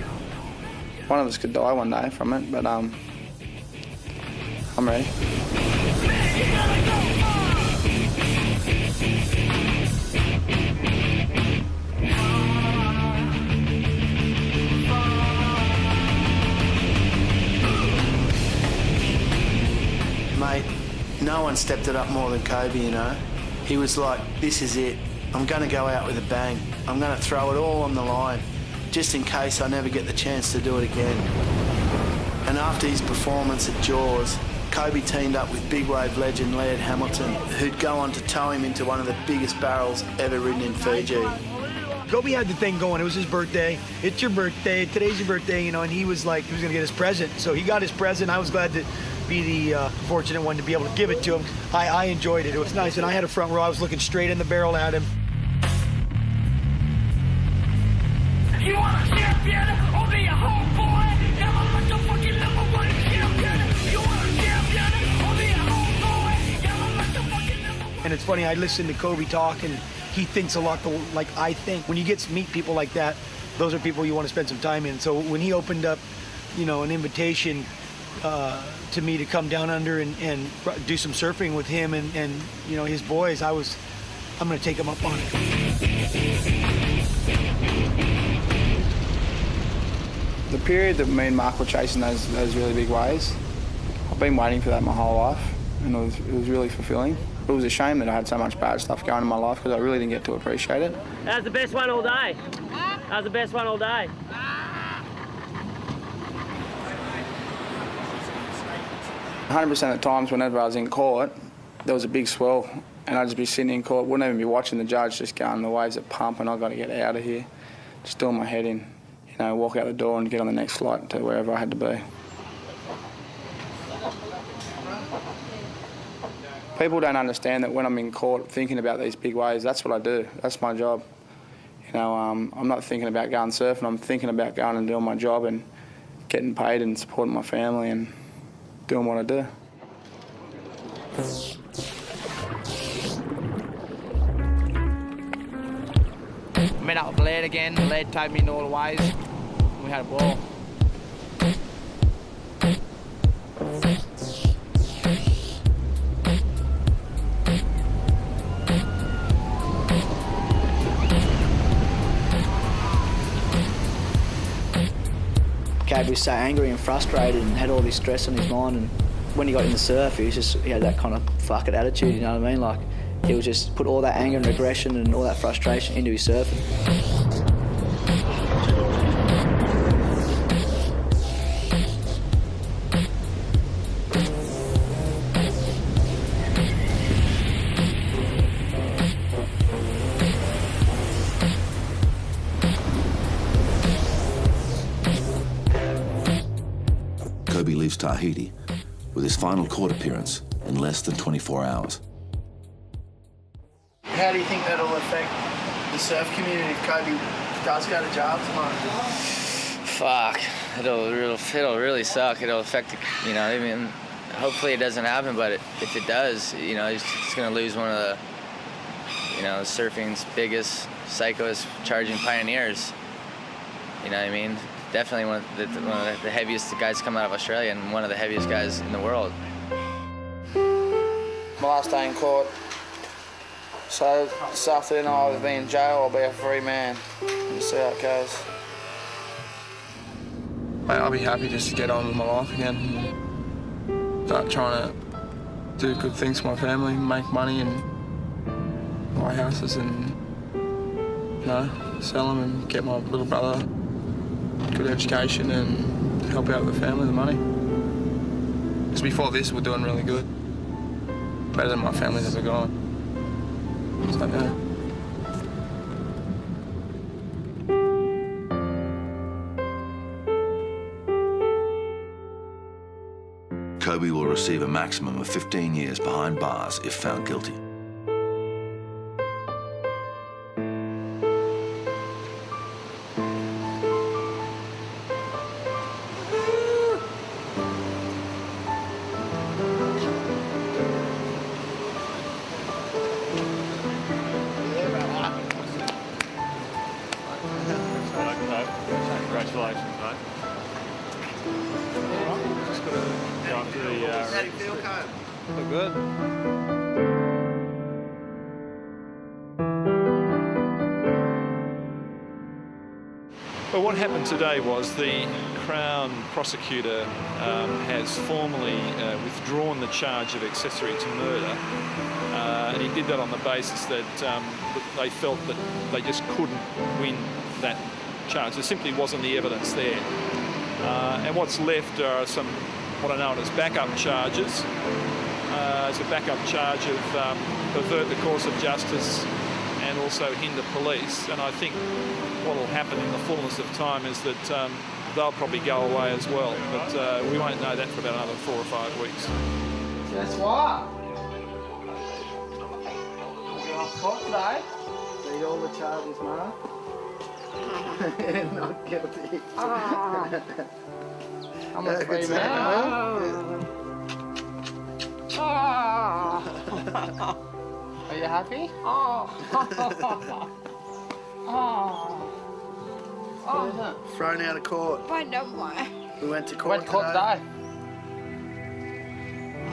One of us could die one day from it, but I'm ready. Mate, no one stepped it up more than Kobe, you know. He was like, this is it. I'm going to go out with a bang. I'm going to throw it all on the line, just in case I never get the chance to do it again. And after his performance at Jaws, Kobe teamed up with big wave legend Laird Hamilton, who'd go on to tow him into one of the biggest barrels ever ridden in Fiji. Kobe had the thing going. It was his birthday. It's your birthday. Today's your birthday, you know, and he was like, he was going to get his present. So he got his present. I was glad to be the fortunate one to be able to give it to him. I enjoyed it. It was nice. And I had a front row. I was looking straight in the barrel at him. You want a champion or be a homeboy? Yeah, I'm the fucking number one champion. You want a champion or be a homeboy? Yeah, I'm the fucking number one. And it's funny, I listen to Kobe talk, and he thinks a lot like I think. When you get to meet people like that, those are people you want to spend some time in. So when he opened up, you know, an invitation to me to come down under and do some surfing with him and you know, his boys, I'm going to take him up on it. The period that me and Mark were chasing those really big waves, I've been waiting for that my whole life, and it was really fulfilling. It was a shame that I had so much bad stuff going in my life because I really didn't get to appreciate it. That was the best one all day. That was the best one all day. 100% of the times whenever I was in court, there was a big swell, and I'd just be sitting in court, wouldn't even be watching the judge, just going, the waves are pumping, I've got to get out of here. Just doing my head in. You know, walk out the door and get on the next flight to wherever I had to be. People don't understand that when I'm in court thinking about these big waves, that's what I do. That's my job. You know, I'm not thinking about going surfing. I'm thinking about going and doing my job and getting paid and supporting my family and doing what I do. Met up with Laird again. Laird towed me in all the ways. We had a ball. Kobe was so angry and frustrated and had all this stress on his mind, and when he got in the surf, he had that kind of fuck it attitude, you know what I mean? Like, he would just put all that anger and aggression and all that frustration into his surfing. Kobe leaves Tahiti with his final court appearance in less than 24 hours. How do you think that'll affect the surf community if Kobe does go to jail tomorrow? Fuck, it'll really suck. It'll affect, you know, I mean, hopefully it doesn't happen, but if it does, you know, he's going to lose one of the, you know, surfing's biggest psychos charging pioneers. You know what I mean? Definitely one of the heaviest guys come out of Australia and one of the heaviest guys in the world. My last day in court. So this afternoon I'll either be in jail or I'll be a free man. We'll see how it goes. Mate, I'll be happy just to get on with my life again. Start trying to do good things for my family, make money and buy houses and, you know, sell them and get my little brother good education and help out with the family, the money. Because before this, we're doing really good. Better than my family's ever gone. So, yeah. Kobe will receive a maximum of 15 years behind bars if found guilty. Congratulations, mate. Just got to go up to the... How do you feel, Cope? Feel good. Well, what happened today was the Crown prosecutor has formally withdrawn the charge of accessory to murder, and he did that on the basis that they felt that they just couldn't win that charge. There simply wasn't the evidence there. And what's left are some, what are known as backup charges. It's a backup charge of pervert the course of justice and also hinder police. And I think what will happen in the fullness of time is that they'll probably go away as well. But we won't know that for about another 4 or 5 weeks. Guess what? You're off court today. Read all the charges, Mark. Not guilty. I'm a free man. Are you happy? Thrown out of court. I know why. We went to court today.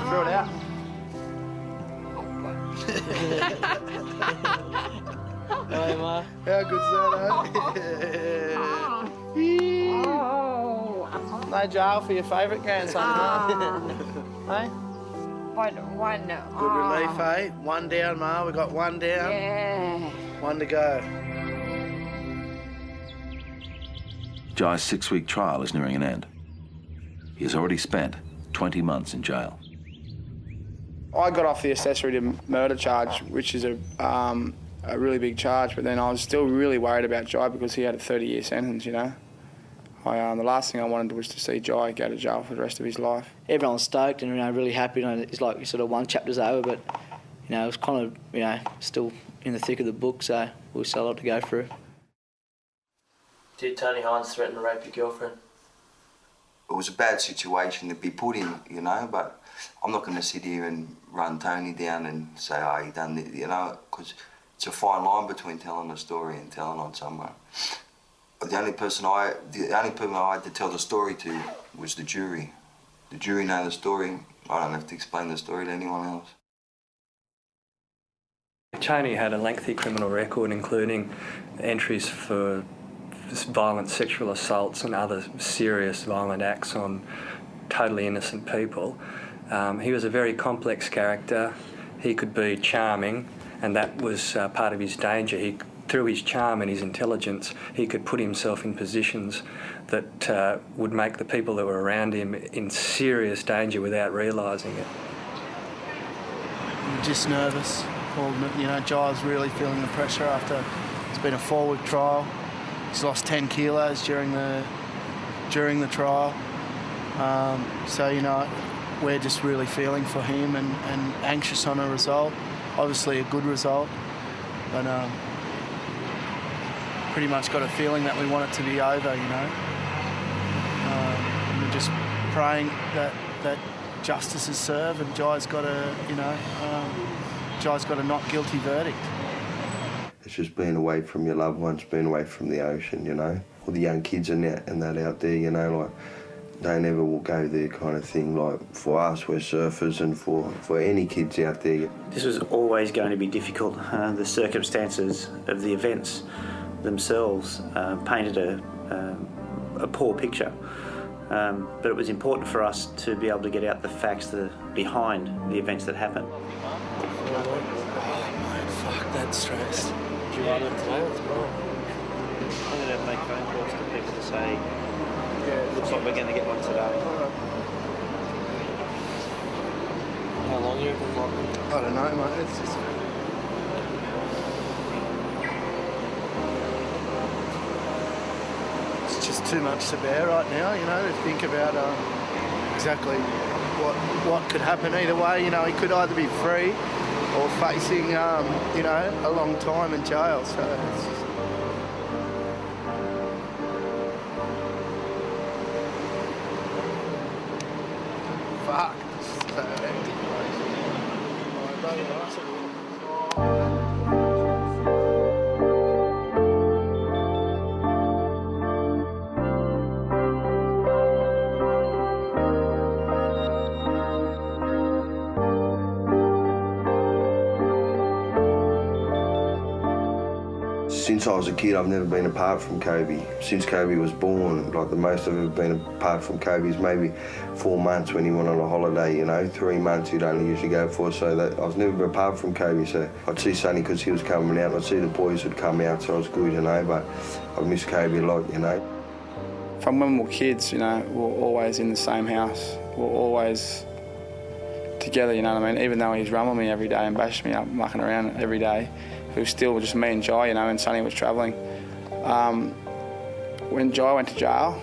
Threw it out. Hey, Ma. How good's that, eh? No jail for your favourite grandson, hey? One. Good relief, eh? One down, Ma. We got one down. Yeah. One to go. Jai's 6-week trial is nearing an end. He has already spent 20 months in jail. I got off the accessory to murder charge, which is a really big charge, but then I was still really worried about Jai because he had a 30-year sentence, you know. The last thing I wanted was to see Jai go to jail for the rest of his life. Everyone's stoked and really happy. It's like sort of one chapter's over, but it was kind of still in the thick of the book, so we've still a lot to go through. Did Tony Hines threaten to rape your girlfriend? It was a bad situation to be put in, you know, but I'm not going to sit here and run Tony down and say, oh, he done it, you know, because it's a fine line between telling a story and telling on someone. The only person I had to tell the story to was the jury. The jury know the story. I don't have to explain the story to anyone else. Tony had a lengthy criminal record, including entries for violent sexual assaults and other serious violent acts on totally innocent people. He was a very complex character. He could be charming, and that was part of his danger. Through his charm and his intelligence, he could put himself in positions that would make the people that were around him in serious danger without realising it. I'm just nervous. Jai's really feeling the pressure after it's been a 4-week trial. He's lost 10 kilos during the trial. We're just really feeling for him and anxious on a result. Obviously a good result, but pretty much got a feeling that we want it to be over, We're just praying that justice is served and Jai's got a not guilty verdict. It's just being away from your loved ones, being away from the ocean, All the young kids and that out there, they never will go there kind of thing. Like for us, we're surfers, and for any kids out there. This was always going to be difficult. The circumstances of the events themselves painted a poor picture. But it was important for us to be able to get out the facts behind the events that happened. Oh, mate, fuck, that's stressed. Do you want it today or tomorrow? I'm going to make phone calls to people to say, yeah, looks like we're going to get one today. How long you been locked? I don't know, mate. It's just... It's just too much to bear right now, to think about exactly what could happen either way. You know, he could either be free or facing, you know, a long time in jail. So it's just... Fuck. So hectic, Since I was a kid, I've never been apart from Kobe. Since Kobe was born, like the most I've ever been apart from Kobe is maybe 4 months when he went on a holiday, you know. 3 months he'd only usually go for, so that I was never apart from Kobe. So I'd see Sonny because he was coming out, I'd see the boys would come out, so it was good, you know, but I miss Kobe a lot, you know. From when we were kids, you know, we were always in the same house. We were always together, you know what I mean? Even though he's rumbled me every day and bashed me up, mucking around every day, it was still just me and Jai, you know, and Sonny was travelling. When Jai went to jail,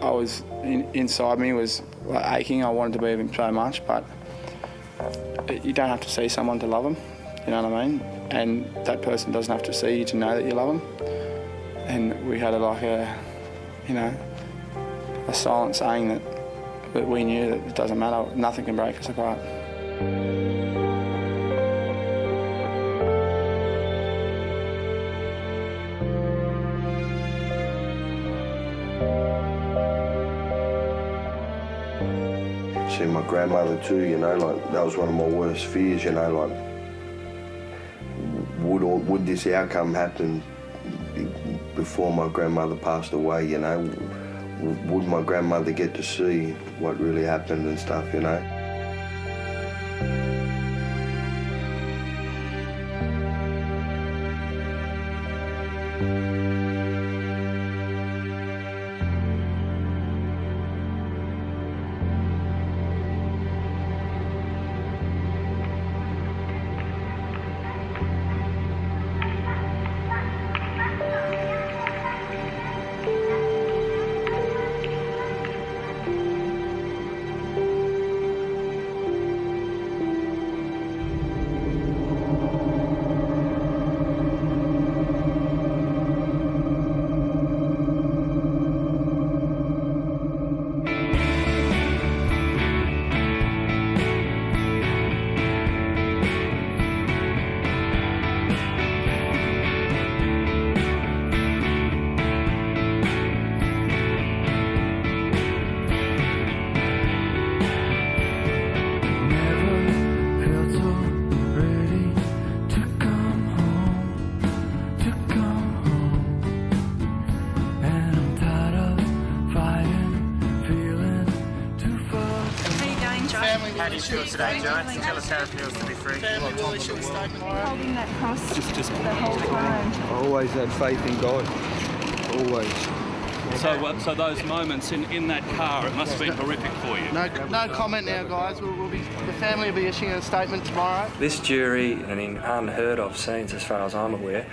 I was inside me was like aching. I wanted to be with him so much, but you don't have to see someone to love them, you know what I mean? And that person doesn't have to see you to know that you love them. And we had a silent saying that we knew that it doesn't matter, nothing can break us apart. See my grandmother too, you know, like that was one of my worst fears, you know, like would this outcome happen before my grandmother passed away, you know? Would my grandmother get to see what really happened and stuff, you know? How do you feel today, Joe? Tell us how it feels to be free. Holding that cross the whole time. I always had faith in God. Always. So those moments in that car, it must have been horrific for you. No comment now, guys. The family will be issuing a statement tomorrow. This jury, and in unheard of scenes as far as I'm aware,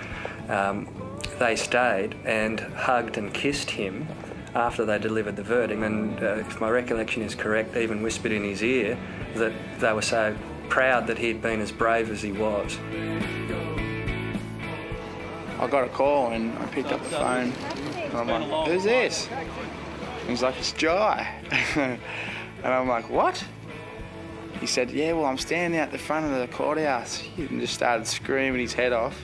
they stayed and hugged and kissed him after they delivered the verdict, and if my recollection is correct, even whispered in his ear that they were so proud that he'd been as brave as he was. I got a call and I picked up the phone and I'm like, who's this? And he's like, it's Jai. And I'm like, what? He said, yeah, well, I'm standing out the front of the courthouse. And just started screaming his head off.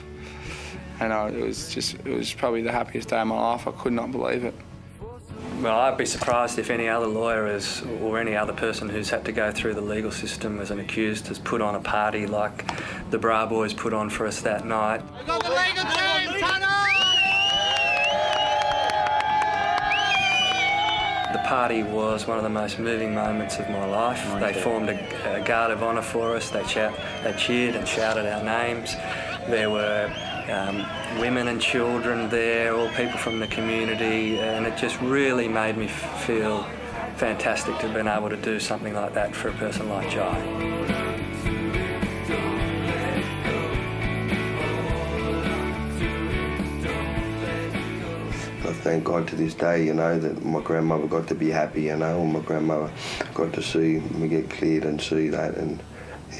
And it was probably the happiest day of my life. I could not believe it. Well, I'd be surprised if any other lawyer or any other person who's had to go through the legal system as an accused has put on a party like the Bra Boys put on for us that night. We've got the legal team, turn on! The party was one of the most moving moments of my life. They formed a guard of honour for us. They cheered and shouted our names. There were women and children there, all people from the community, and it just really made me feel fantastic to have been able to do something like that for a person like Jai. I thank God to this day, you know, that my grandmother got to be happy, you know, and my grandmother got to see me get cleared and see that, and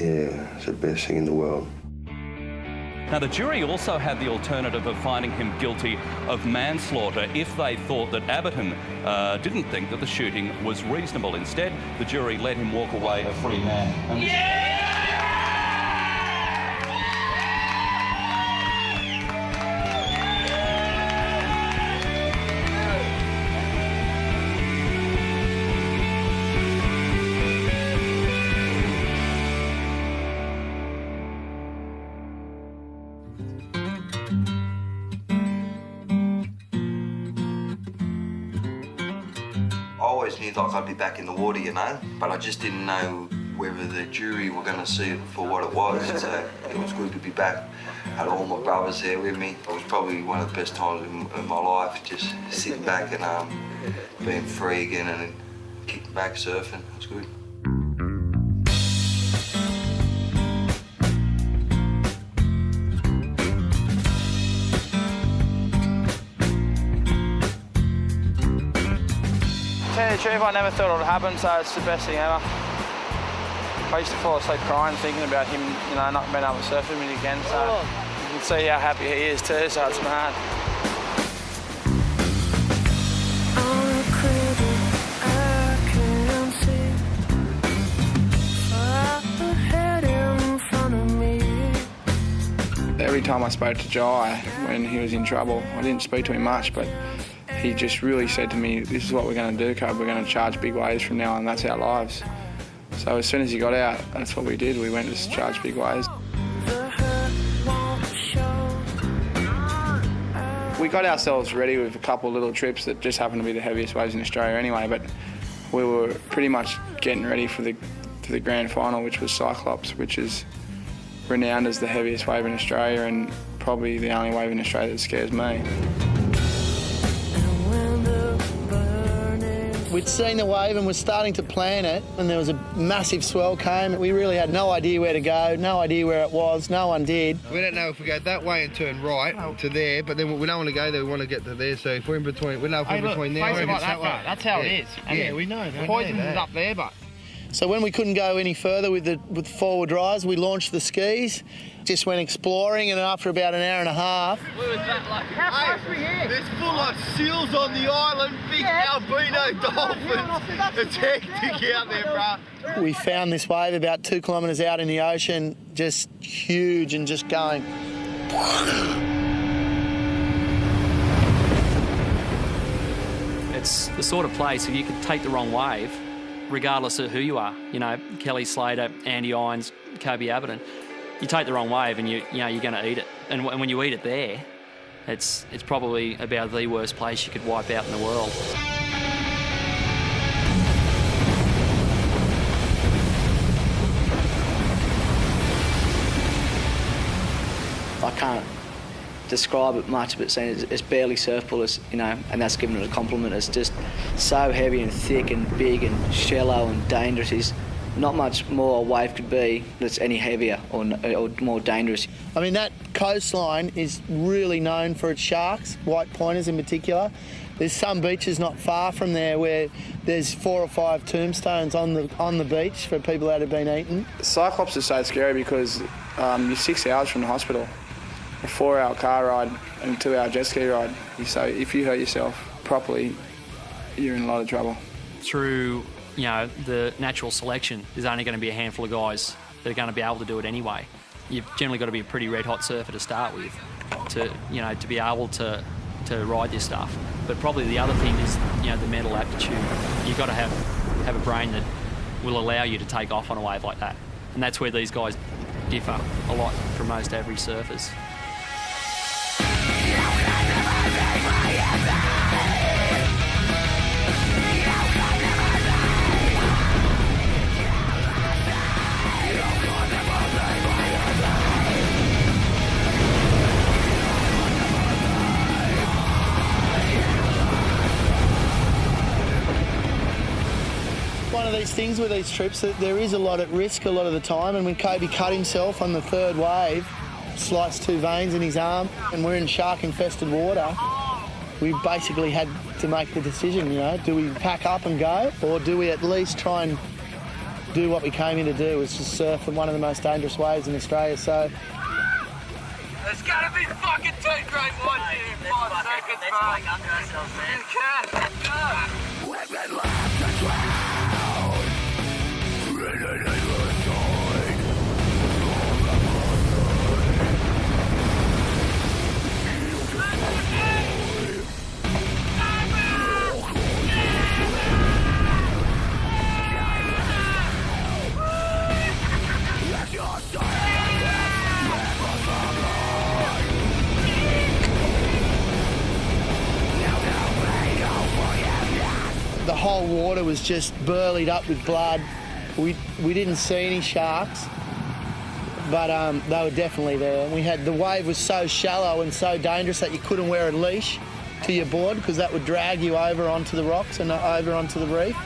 yeah, it's the best thing in the world. Now, the jury also had the alternative of finding him guilty of manslaughter if they thought that Aberton didn't think that the shooting was reasonable. Instead, the jury let him walk away a free man. I always knew like I'd be back in the water, you know, but I just didn't know whether the jury were going to see it for what it was. So it was good to be back. Had all my brothers there with me. It was probably one of the best times in my life, just sitting back and being free again and kicking back surfing. It was good. To tell you the truth, I never thought it would happen, so it's the best thing ever. I used to fall asleep crying thinking about him, you know, not being able to surf with me again, so you can see how happy he is too, so it's mad. Every time I spoke to Jai when he was in trouble, I didn't speak to him much, but he just really said to me, this is what we're going to do, Cub. We're going to charge big waves from now on. That's our lives. So as soon as he got out, that's what we did. We went to charge big waves. We got ourselves ready with a couple of little trips that just happened to be the heaviest waves in Australia anyway, but we were pretty much getting ready for the grand final, which was Cyclops, which is renowned as the heaviest wave in Australia and probably the only wave in Australia that scares me. We'd seen the wave and were starting to plan it, and there was a massive swell came. We really had no idea where to go, no idea where it was, no one did. We don't know if we go that way and turn right to there, but then we don't want to go there, we want to get to there. So if we're in between, we know if we're in between there or like that way. That's how it is. Yeah, we know that. Poison is up there, but... So when we couldn't go any further with forward rise, we launched the skis, just went exploring, and after about an hour and a half... Where was that like? How close we here? There's full of seals on the island, big albino dolphins. It's hectic out there, bruh. We found this wave about 2 kilometres out in the ocean, just huge and just going... It's the sort of place, if you could take the wrong wave, regardless of who you are, you know, Kelly Slater, Andy Irons, Kobe Aberton, you take the wrong wave and you're going to eat it. And when you eat it there, it's probably about the worst place you could wipe out in the world. I can't describe it much, but it's barely surfable, you know, and that's given it a compliment. It's just so heavy and thick and big and shallow and dangerous. It's not much more a wave could be that's any heavier or more dangerous. I mean, that coastline is really known for its sharks, white pointers in particular. There's some beaches not far from there where there's 4 or 5 tombstones on the beach for people that have been eaten. Cyclops is so scary because you're 6 hours from the hospital. A 4-hour car ride and a 2-hour jet ski ride. So if you hurt yourself properly, you're in a lot of trouble. Through, you know, the natural selection, there's only going to be a handful of guys that are going to be able to do it anyway. You've generally got to be a pretty red-hot surfer to start with, to be able to ride this stuff. But probably the other thing is, you know, the mental aptitude. You've got to have a brain that will allow you to take off on a wave like that, and that's where these guys differ a lot from most average surfers. One of these things with these trips that there is a lot at risk a lot of the time, and when Kobe cut himself on the 3rd wave, sliced 2 veins in his arm, and we're in shark-infested water, we basically had to make the decision, you know, do we pack up and go, or do we at least try and do what we came in to do, which is surf in one of the most dangerous waves in Australia. So there's gotta be fucking 10 great ones here in 5 seconds, bro. Let's make under ourselves, man. You can. We've been left to drown. the whole water was just burlied up with blood. We didn't see any sharks, but they were definitely there. And we had, the wave was so shallow and so dangerous that you couldn't wear a leash to your board because that would drag you over onto the rocks and over onto the reef.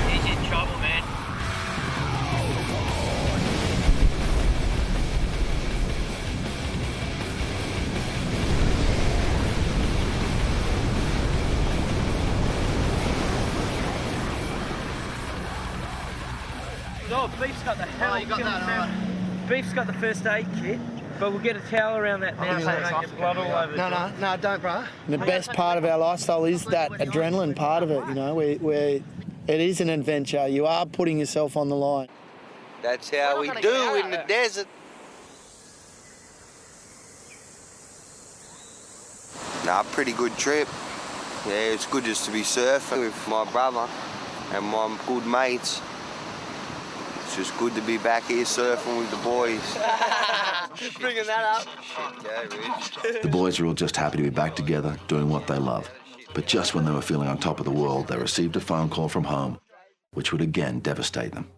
He's in trouble, man. Oh, Beef's got the hell. Beef's got the first aid kit, but we'll get a towel around that now so don't get blood all over. No, don't, bro. The best part of our lifestyle is that adrenaline part of it, you know, where it is an adventure. You are putting yourself on the line. That's how we do in the desert. Nah, pretty good trip. Yeah, it's good just to be surfing with my brother and my good mates. It's just good to be back here surfing with the boys. Bringing that up. The boys were all just happy to be back together, doing what they love. But just when they were feeling on top of the world, they received a phone call from home, which would again devastate them.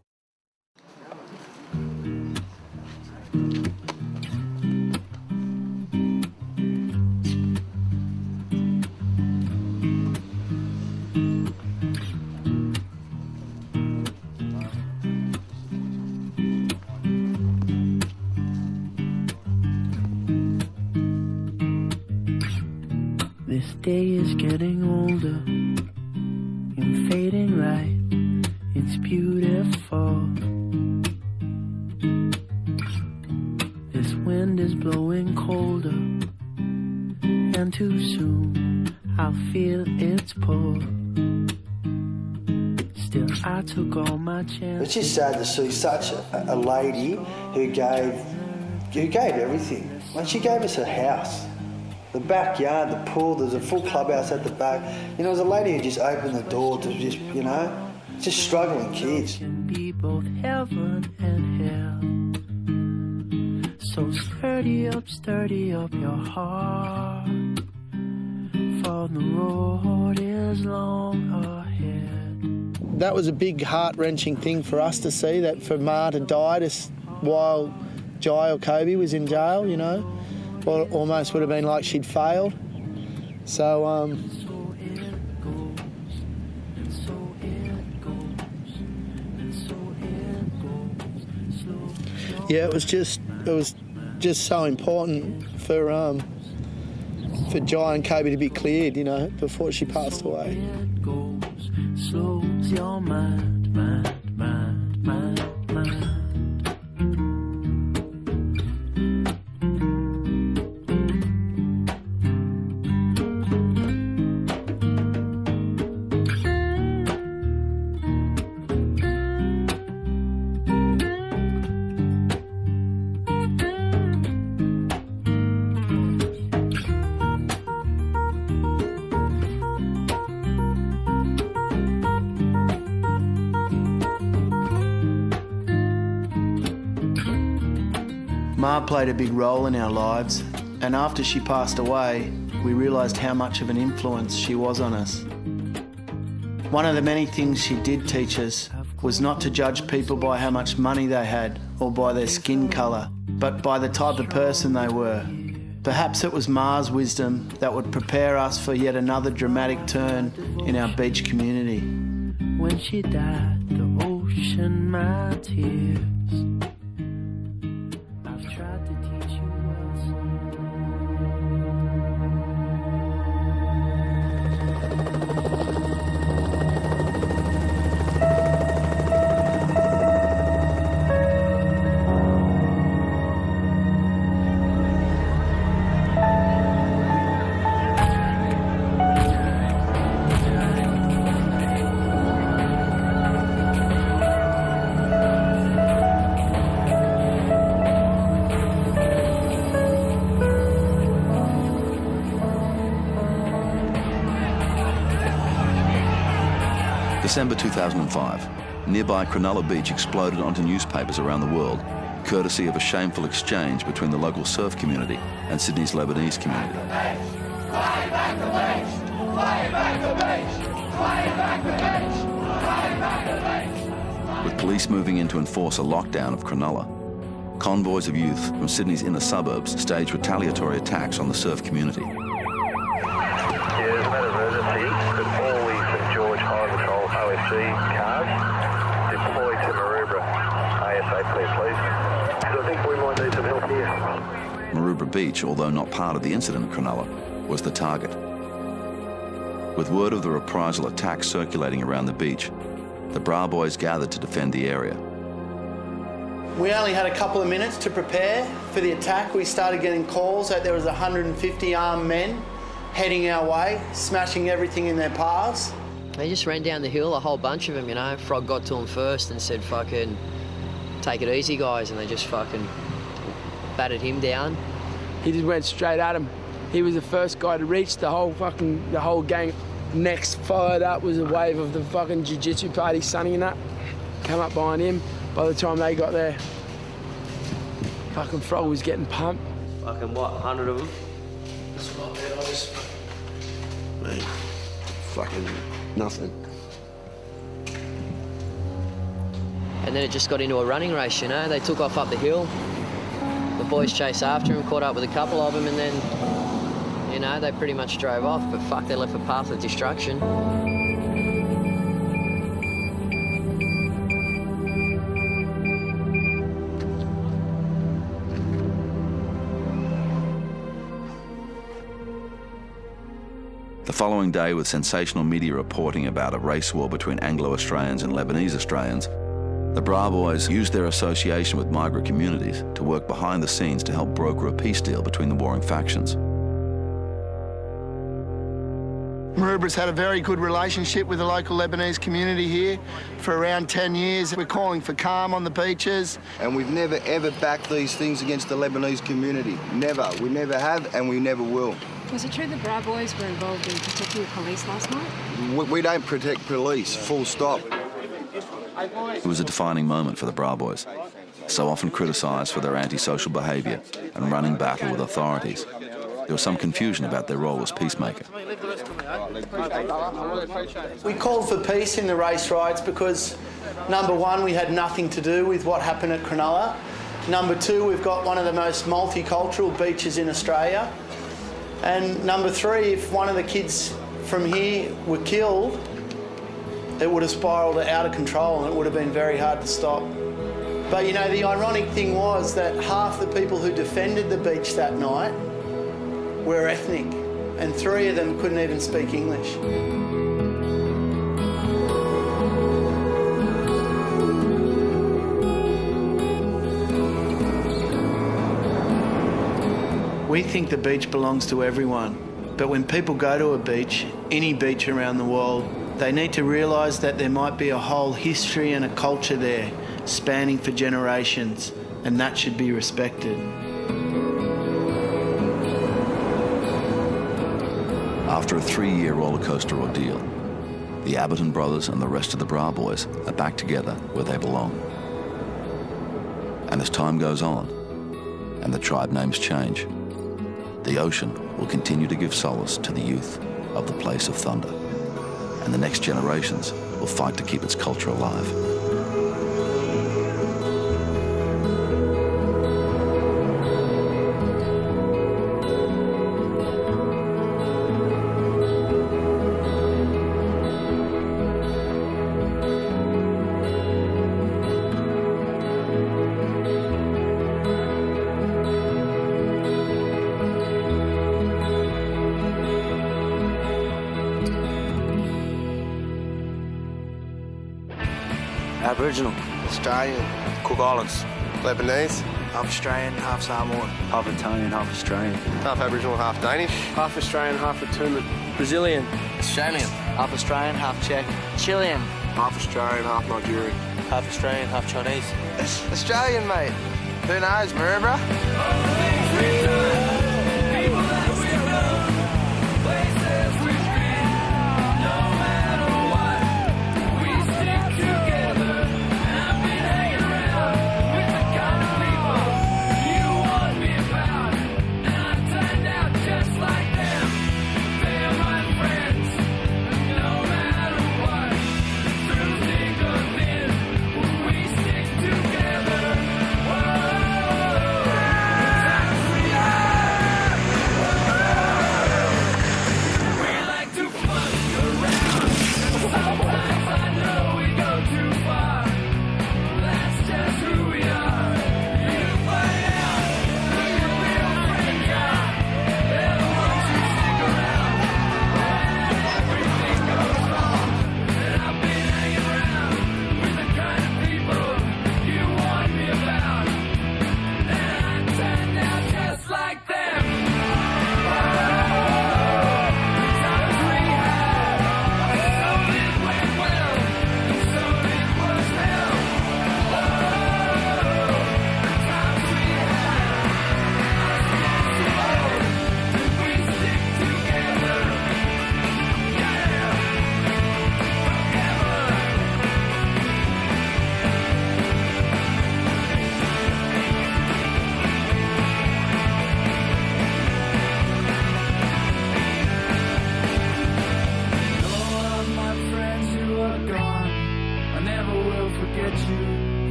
This day is getting older and fading right. It's beautiful. This wind is blowing colder, and too soon I'll feel its pull. Still, I took all my chances. It's just sad to see such a lady who gave everything. Like, she gave us a house. The backyard, the pool, there's a full clubhouse at the back. You know, there's a lady who just opened the door to just, you know, just struggling kids. Can be both heaven and hell. So sturdy up your heart. For the road is long ahead. That was a big heart-wrenching thing for us to see, that for Ma to die while Jai or Kobe was in jail, you know. Well, almost would have been like she'd failed. So, yeah, it was just so important for Jai and Kobe to be cleared, you know, before she passed away. Slows your mind, mind. Ma played a big role in our lives, and after she passed away, we realised how much of an influence she was on us. One of the many things she did teach us was not to judge people by how much money they had or by their skin colour, but by the type of person they were. Perhaps it was Ma's wisdom that would prepare us for yet another dramatic turn in our beach community. When she died, the ocean, my tears. I've tried to teach you December 2005, nearby Cronulla Beach exploded onto newspapers around the world, courtesy of a shameful exchange between the local surf community and Sydney's Lebanese community. Fly back the beach! Fly back the beach! Fly back the beach! Fly back the beach! With police moving in to enforce a lockdown of Cronulla, convoys of youth from Sydney's inner suburbs staged retaliatory attacks on the surf community. There's an emergency. Could all the St George Highway Patrol OSC cars deploy to Maroubra ASAP, please? Because I think we might need some help here. Maroubra Beach, although not part of the incident at Cronulla, was the target. With word of the reprisal attacks circulating around the beach, the Bra Boys gathered to defend the area. We only had a couple of minutes to prepare for the attack. We started getting calls that there was 150 armed men heading our way, smashing everything in their paths. They just ran down the hill, a whole bunch of them, you know. Frog got to them first and said, fucking, take it easy, guys, and they just fucking battered him down. He just went straight at him. He was the first guy to reach the whole gang. Next fired up was a wave of the fucking jiu-jitsu party, Sonny and that. Come up behind him. By the time they got there, fucking Frog was getting pumped. Fucking what, 100 of them? That's what I was. Mate, fucking nothing. And then it just got into a running race, you know. They took off up the hill. The boys chased after him, caught up with a couple of them, and then, you know, they pretty much drove off. But fuck, they left a path of destruction. The following day, with sensational media reporting about a race war between Anglo-Australians and Lebanese Australians, the Bra Boys used their association with migrant communities to work behind the scenes to help broker a peace deal between the warring factions. Maroubra's had a very good relationship with the local Lebanese community here for around 10 years. We're calling for calm on the beaches. And we've never, ever backed these things against the Lebanese community. Never. We never have, and we never will. Was it true the Bra Boys were involved in protecting the police last night? We don't protect police, full stop. It was a defining moment for the Bra Boys, so often criticised for their antisocial behaviour and running battle with authorities. There was some confusion about their role as peacemaker. We called for peace in the race riots because, number one, we had nothing to do with what happened at Cronulla. Number two, we've got one of the most multicultural beaches in Australia. And number three, if one of the kids from here were killed, it would have spiralled out of control and it would have been very hard to stop. But you know, the ironic thing was that half the people who defended the beach that night were ethnic, and 3 of them couldn't even speak English. We think the beach belongs to everyone, but when people go to a beach, any beach around the world, they need to realise that there might be a whole history and a culture there, spanning for generations, and that should be respected. After a 3-year rollercoaster ordeal, the Abberton brothers and the rest of the Bra Boys are back together where they belong. And as time goes on, and the tribe names change, the ocean will continue to give solace to the youth of the Place of Thunder, and the next generations will fight to keep its culture alive. Aboriginal. Australian. Cook Islands. Lebanese. Half Australian, half Samoan. Half Italian, half Australian. Half Aboriginal, half Danish. Half Australian, half Atuman. Brazilian. Australian. Half Australian, half Czech. Chilean. Half Australian, half Nigerian. Half Australian, half Chinese. Australian, mate. Who knows, Maroubra? Places we've been, no matter what, we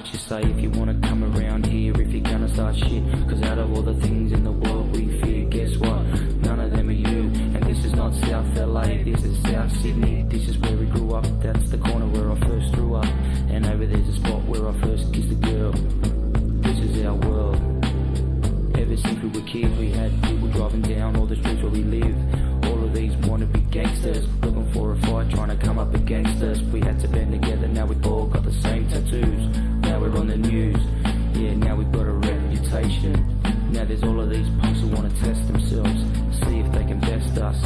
what you say if you wanna come around here, if you're gonna start shit. Cause out of all the things in the world we fear, guess what? None of them are you. And this is not South LA, this is South Sydney. This is where we grew up, that's the corner where I first threw up. And over there's a spot where I first kissed a girl. This is our world. Ever since we were kids, we had people driving down all the streets where we live. All of these wannabe gangsters looking for a fight, trying to come up against us. We had to band together, now we all got the same tattoos. Now we're on the news, yeah, now we've got a reputation. Now there's all of these punks who want to test themselves, see if they can best us.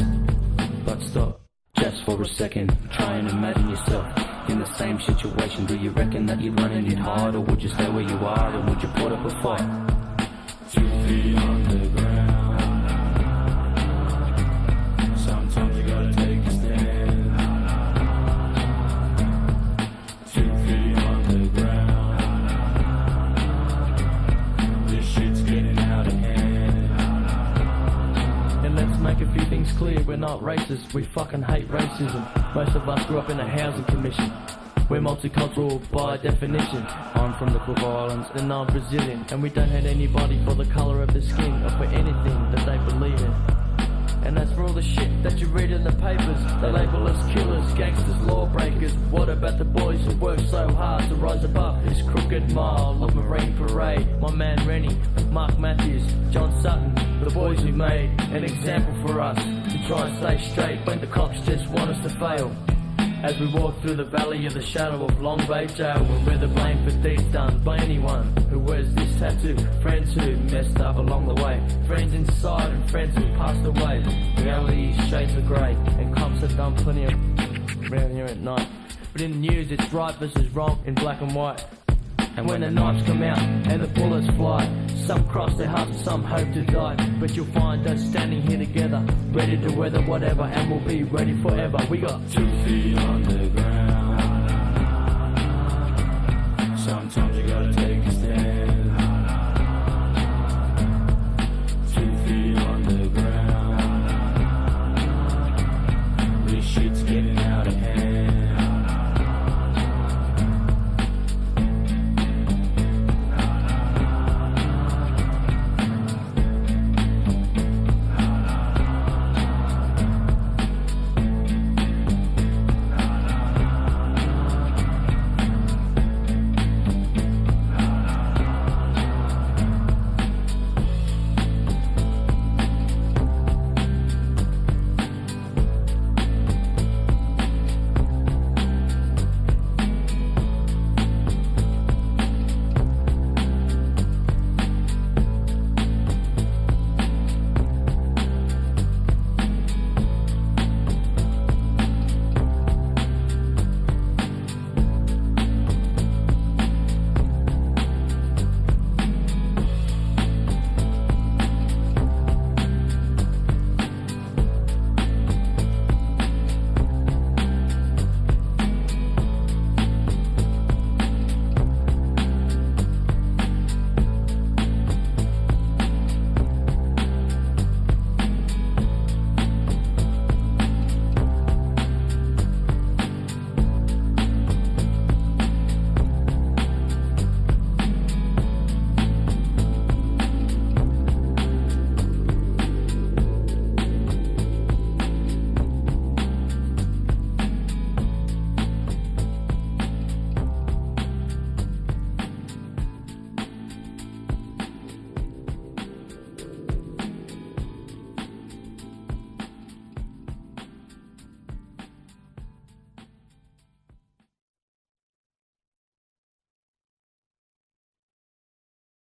But stop, just for a second, try and imagine yourself in the same situation. Do you reckon that you're running it hard, or would you stay where you are, or would you put up a fight? 2 feet on the ground. Sometimes you gotta take a stand. 2 feet on the ground. This shit's getting out of hand. And let's make a few things clear, we're not racist, we fucking hate racism. Most of us grew up in a housing commission. We're multicultural by definition. I'm from the Cook Islands and I'm Brazilian, and we don't hate anybody for the colour of their skin or for anything that they believe in. And as for all the shit that you read in the papers, they label us killers, gangsters, lawbreakers. What about the boys who work so hard to rise above this crooked mile of Marine Parade? My man Rennie, Mark Matthews, John Sutton, the boys who made an example for us to try and stay straight when the cops just want us to fail. As we walk through the valley of the shadow of Long Bay Jail, and we're the blame for deeds done by anyone who wears this tattoo. Friends who messed up along the way, friends inside and friends who passed away. Reality is shades of grey, and cops have done plenty of around here at night. But in the news it's right versus wrong in black and white. And when the knives come out and the bullets fly, some cross their hearts and some hope to die. But you'll find us standing here together, ready to weather whatever, and we'll be ready forever. We got 2 feet on the ground.